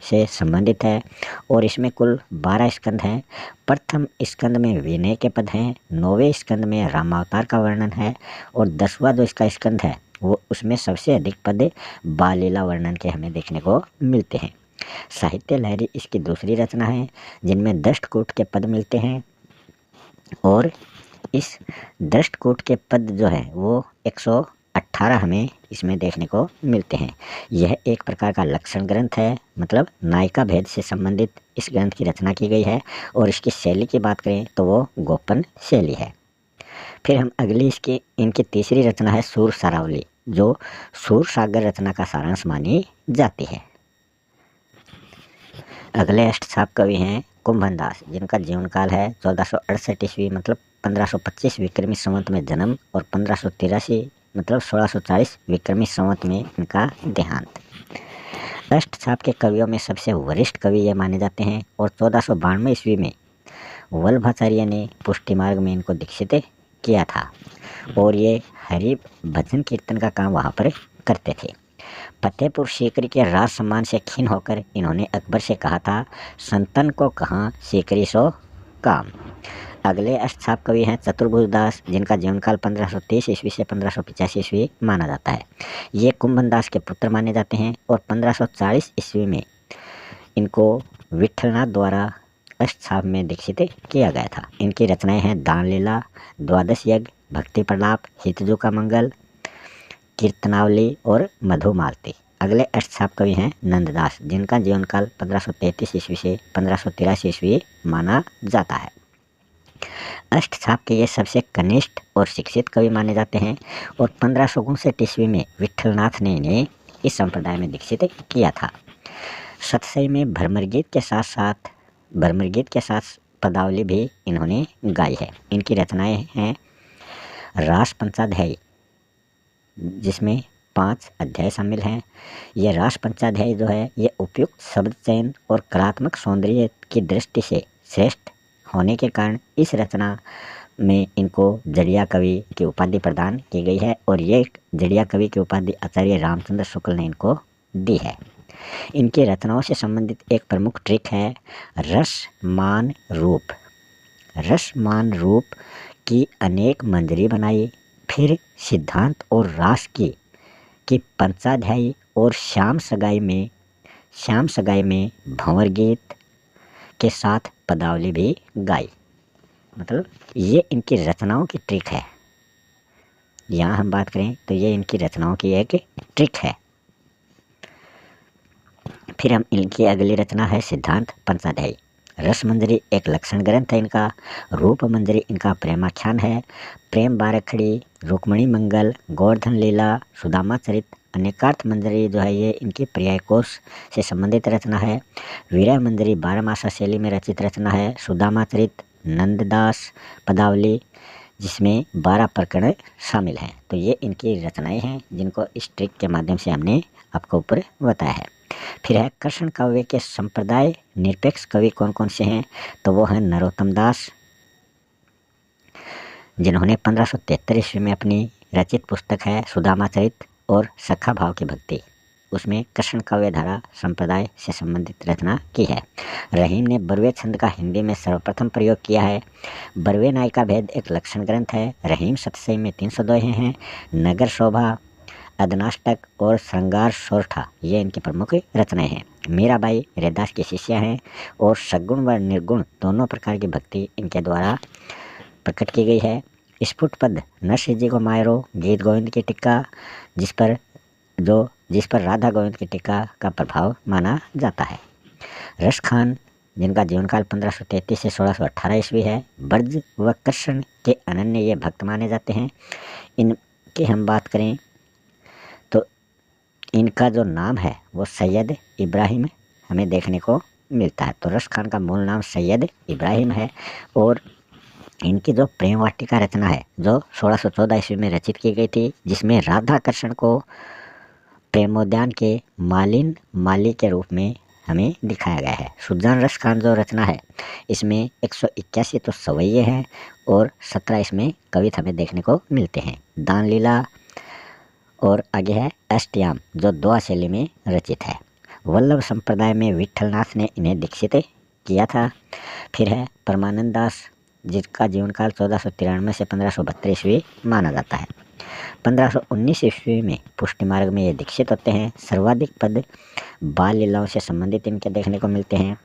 से संबंधित है और इसमें कुल 12 स्कंद हैं। प्रथम स्कंद में विनय के पद हैं, 9वें स्कंद में रामावतार का वर्णन है और 10वां जो इसका स्कंद है वो उसमें सबसे अधिक पद बाल लीला वर्णन के हमें देखने को मिलते हैं। साहित्य लहरी इसकी दूसरी रचना है जिनमें दष्टकूट के पद मिलते हैं और इस दष्टकूट के पद जो है वो 118 हमें इसमें देखने को मिलते हैं। यह एक प्रकार का लक्षण ग्रंथ है, मतलब नायिका भेद से संबंधित इस ग्रंथ की रचना की गई है और इसकी शैली की बात करें तो वो गोपन शैली है। फिर हम अगली इनकी तीसरी रचना है सूर सारावली, जो सूर सागर रचना का सारांश मानी जाती है। अगले अष्टछाप कवि हैं कुंभनदास, जिनका जीवन काल है 1468 ईस्वी मतलब 1525 विक्रमी संवत में जन्म और 1583 मतलब 1640 विक्रमी संवत में इनका देहांत। अष्टछाप के कवियों में सबसे वरिष्ठ कवि ये माने जाते हैं और 1492 ईस्वी में वल्लभाचार्य ने पुष्टि मार्ग में इनको दीक्षित किया था और ये हरि भजन कीर्तन का काम वहाँ पर करते थे। फतेहपुर सीकरी के राज सम्मान से खीन होकर इन्होंने अकबर से कहा था, संतन को कहाँ सीकरी सो काम। अगले अष्टछाप कवि हैं चतुर्भुज दास, जिनका जीवनकाल 1530 ईस्वी से 1585 ईस्वी माना जाता है। ये कुंभनदास के पुत्र माने जाते हैं और 1540 ईस्वी में इनको विठलनाथ द्वारा अष्टछाप में दीक्षित किया गया था। इनकी रचनाएं हैं दान लीला, द्वादश यज्ञ, भक्ति प्रलाप, हितजू का मंगल, कीर्तनावली और मधुमालती। अगले अष्टछाप कवि हैं नंददास, जिनका जीवनकाल 1533 ईस्वी से 1583 ईस्वी माना जाता है। अष्टछाप के ये सबसे कनिष्ठ और शिक्षित कवि माने जाते हैं और 1559 ईस्वी में विठलनाथ ने इन्हें इस संप्रदाय में दीक्षित किया था। सतसई में भ्रमर गीत के साथ पदावली भी इन्होंने गाई है। इनकी रचनाएं हैं रास पंचाध्यायी, जिसमें 5 अध्याय शामिल हैं। यह रास पंचाध्याय जो है ये उपयुक्त शब्द चयन और कलात्मक सौंदर्य की दृष्टि से श्रेष्ठ होने के कारण इस रचना में इनको जड़िया कवि की उपाधि प्रदान की गई है और ये जड़िया कवि की उपाधि आचार्य रामचंद्र शुक्ल ने इनको दी है। इनकी रचनाओं से संबंधित एक प्रमुख ट्रिक है रस मान रूप। रस मान रूप की अनेक मंजरी बनाई, फिर सिद्धांत और रास की पंचाध्यायी और श्याम सगाई में भंवर गीत के साथ पदावली भी गाई। मतलब ये इनकी रचनाओं की ट्रिक है। यहाँ हम बात करें तो ये इनकी रचनाओं की एक ट्रिक है। फिर हम इनकी अगली रचना है सिद्धांत पंचाध्यायी। रस मंजरी एक लक्षण ग्रंथ है इनका। रूप मंजरी इनका प्रेमाख्यान है। प्रेम बारखड़ी, रुक्मणी मंगल, गोवर्धन लीला, सुदामा चरित, अनेकार्थ मंजरी जो है ये इनकी पर्याय कोश से संबंधित रचना है। वीरा मंजरी 12 मासा शैली में रचित रचना है। सुदामा चरित, नंददास पदावली, जिसमें 12 प्रकरण शामिल हैं। तो ये इनकी रचनाएं हैं जिनको इस ट्रिक के माध्यम से हमने आपको ऊपर बताया है। फिर है कृष्ण काव्य के संप्रदाय निरपेक्ष कवि कौन कौन से हैं, तो वो हैं नरोत्तम दास, जिन्होंने 1573 ईस्वी में अपनी रचित पुस्तक है सुदामा चरित और सखा भाव की भक्ति, उसमें कृष्ण काव्य धारा संप्रदाय से संबंधित रचना की है। रहीम ने बरवे छंद का हिंदी में सर्वप्रथम प्रयोग किया है। बरवे नायिका भेद एक लक्षण ग्रंथ है। रहीम सतसई में 300 दोहे हैं। नगर शोभा, अदनाष्टक और श्रृंगार सोरठा ये इनकी प्रमुख रचनाएं हैं। मीराबाई रैदास की शिष्या हैं और सगुण व निर्गुण दोनों प्रकार की भक्ति इनके द्वारा प्रकट की गई है। स्फुट पद नरसिंह जी को मायरो, गीत गोविंद की टीका जिस पर राधा गोविंद की टीका का प्रभाव माना जाता है। रस खान जिनका जीवनकाल 1533 से 1618 ईस्वी है, ब्रज व कृष्ण के अनन्य ये भक्त माने जाते हैं। इनकी हम बात करें तो इनका जो नाम है वो सैयद इब्राहिम हमें देखने को मिलता है। तो रस खान का मूल नाम सैयद इब्राहिम है और इनकी जो प्रेम वाटिका रचना है जो 1614 ईस्वी में रचित की गई थी, जिसमें राधा कृष्ण को प्रेमोद्यान के माली के रूप में हमें दिखाया गया है। सुजान रस खान जो रचना है इसमें 181 तो सवैये हैं और 17 इसमें कवित हमें देखने को मिलते हैं। दान लीला और आगे है अष्टयाम जो दोहा शैली में रचित है। वल्लभ संप्रदाय में विठलनाथ ने इन्हें दीक्षित किया था। फिर है परमानंद दास जिसका जीवनकाल 1493 से 1572 ईस्वी माना जाता है। 1519 ईस्वी में पुष्टि मार्ग में ये दीक्षित होते हैं। सर्वाधिक पद बाल लीलाओं से संबंधित इनके देखने को मिलते हैं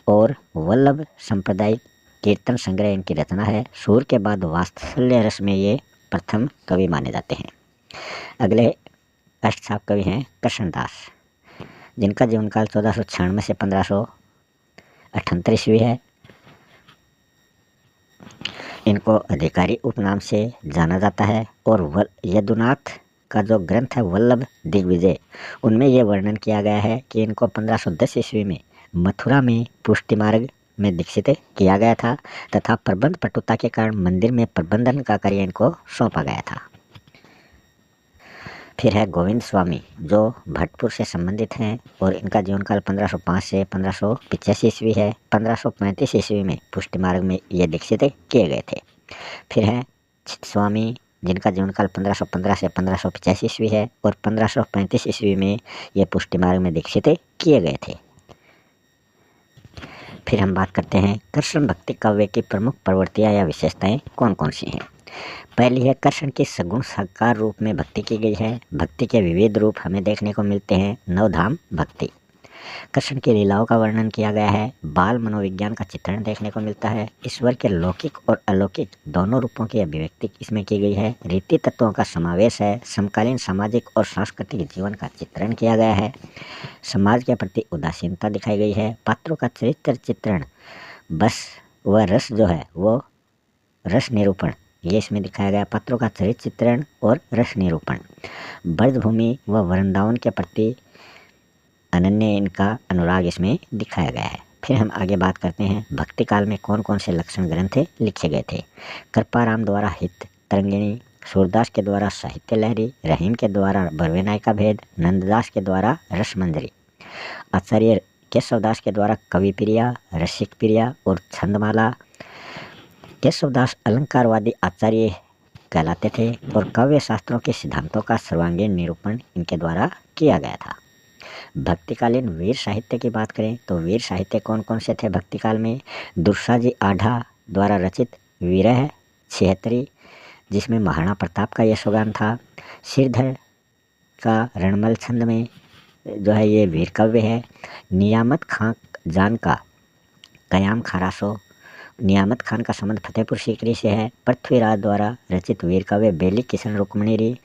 और वल्लभ संप्रदाय कीर्तन संग्रह इनकी रचना है। सूर के बाद वात्सल्य रस में ये प्रथम कवि माने जाते हैं। अगले अष्टछाप कवि हैं कृष्णदास जिनका जीवनकाल 1496 से 1578 ईस्वी है। इनको अधिकारी उपनाम से जाना जाता है और यदुनाथ का जो ग्रंथ है वल्लभ दिग्विजय उनमें यह वर्णन किया गया है कि इनको 1510 ईस्वी में मथुरा में पुष्टि मार्ग में दीक्षित किया गया था तथा प्रबंध पटुता के कारण मंदिर में प्रबंधन का कार्य इनको सौंपा गया था। फिर है गोविंद स्वामी जो भटपुर से संबंधित हैं और इनका जीवनकाल 1505 से 1585 ईस्वी है। 1535 ईस्वी में पुष्टि मार्ग में ये दीक्षित किए गए थे। फिर है स्वामी जिनका जीवनकाल 1515 से 1585 ईस्वी है और 1535 ईस्वी में ये पुष्टि मार्ग में दीक्षित किए गए थे। फिर हम बात करते हैं कृष्ण भक्ति काव्य की प्रमुख प्रवृत्तियाँ या विशेषताएं कौन कौन सी हैं। पहली है कृष्ण की सगुण साकार रूप में भक्ति की गई है। भक्ति के विविध रूप हमें देखने को मिलते हैं। नवधाम भक्ति, कृष्ण की लीलाओं का वर्णन किया गया है। बाल मनोविज्ञान का चित्रण देखने को मिलता है। ईश्वर के लौकिक और अलौकिक दोनों रूपों की अभिव्यक्ति इसमें की गई है। रीति तत्वों का समावेश है। समकालीन सामाजिक और सांस्कृतिक जीवन का चित्रण किया गया है। समाज के प्रति उदासीनता दिखाई गई है। पात्रों का चरित्र चित्रण बस व रस जो है वो रस निरूपण ये इसमें दिखाया गया। पात्रों का चरित्र चित्रण और रस निरूपण। ब्रजभूमि व वृंदावन के प्रति अनन्य इनका अनुराग इसमें दिखाया गया है। फिर हम आगे बात करते हैं भक्ति काल में कौन कौन से लक्षण ग्रंथ लिखे गए थे। कृपाराम द्वारा हित तरंगिणी, सूरदास के द्वारा साहित्य लहरी, रहीम के द्वारा बरवे नायिका भेद, नंददास के द्वारा रसमंजरी, आचार्य केशवदास के द्वारा कवि प्रिया, रसिक प्रिया और छंदमाला। केशवदास अलंकारवादी आचार्य कहलाते थे और काव्य शास्त्रों के सिद्धांतों का सर्वांगीण निरूपण इनके द्वारा किया गया था। भक्तिकालीन वीर साहित्य की बात करें तो वीर साहित्य कौन कौन से थे भक्तिकाल में। दुर्साजी आढ़ा द्वारा रचित विरह छिहत्तरी जिसमें महाराणा प्रताप का यशोगान था। सिरधर का रणमल छंद में जो है ये वीर काव्य है। नियामत खां जान का कयाम खरासो, नियामत खान का संबंध फतेहपुर सीकरी से है। पृथ्वीराज द्वारा रचित वीर काव्य बेली किशन रुक्मणी।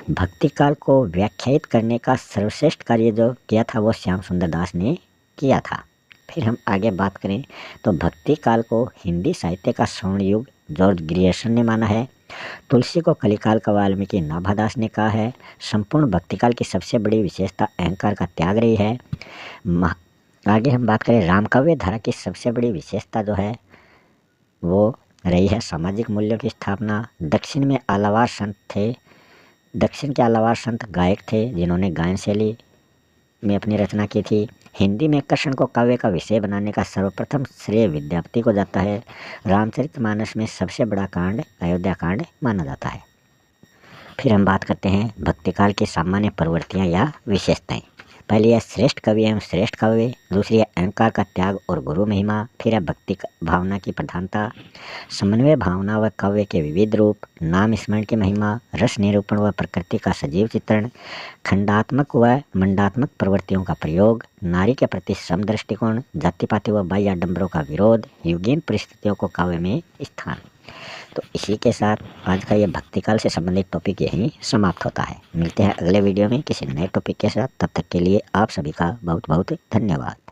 भक्ति काल को व्याख्यायित करने का सर्वश्रेष्ठ कार्य जो किया था वो श्याम सुंदर दास ने किया था। फिर हम आगे बात करें तो भक्ति काल को हिंदी साहित्य का स्वर्ण युग जॉर्ज ग्रियर्सन ने माना है। तुलसी को कलिकाल का वाल्मीकि नाभादास ने कहा है। संपूर्ण भक्तिकाल की सबसे बड़ी विशेषता अहंकार का त्याग रही है। आगे हम बात करें रामकाव्य धारा की सबसे बड़ी विशेषता जो है वो रही है सामाजिक मूल्यों की स्थापना। दक्षिण के आलावार संत गायक थे जिन्होंने गायन शैली में अपनी रचना की थी। हिंदी में कृष्ण को काव्य का विषय बनाने का सर्वप्रथम श्रेय विद्यापति को जाता है। रामचरितमानस में सबसे बड़ा कांड अयोध्या कांड माना जाता है। फिर हम बात करते हैं भक्तिकाल की सामान्य प्रवृत्तियाँ या विशेषताएं। पहली है श्रेष्ठ कवि एवं श्रेष्ठ काव्य, दूसरी है अहंकार का त्याग और गुरु महिमा, फिर है भक्ति भावना की प्रधानता, समन्वय भावना व काव्य के विविध रूप, नाम स्मरण की महिमा, रस निरूपण व प्रकृति का सजीव चित्रण, खंडात्मक व मंडात्मक प्रवृत्तियों का प्रयोग, नारी के प्रति सम दृष्टिकोण, जाति पाति व बाह्य आडंबरों का विरोध, युगीन परिस्थितियों को काव्य में स्थान। तो इसी के साथ आज का ये भक्तिकाल से संबंधित टॉपिक यहीं समाप्त होता है। मिलते हैं अगले वीडियो में किसी नए टॉपिक के साथ। तब तक के लिए आप सभी का बहुत बहुत धन्यवाद।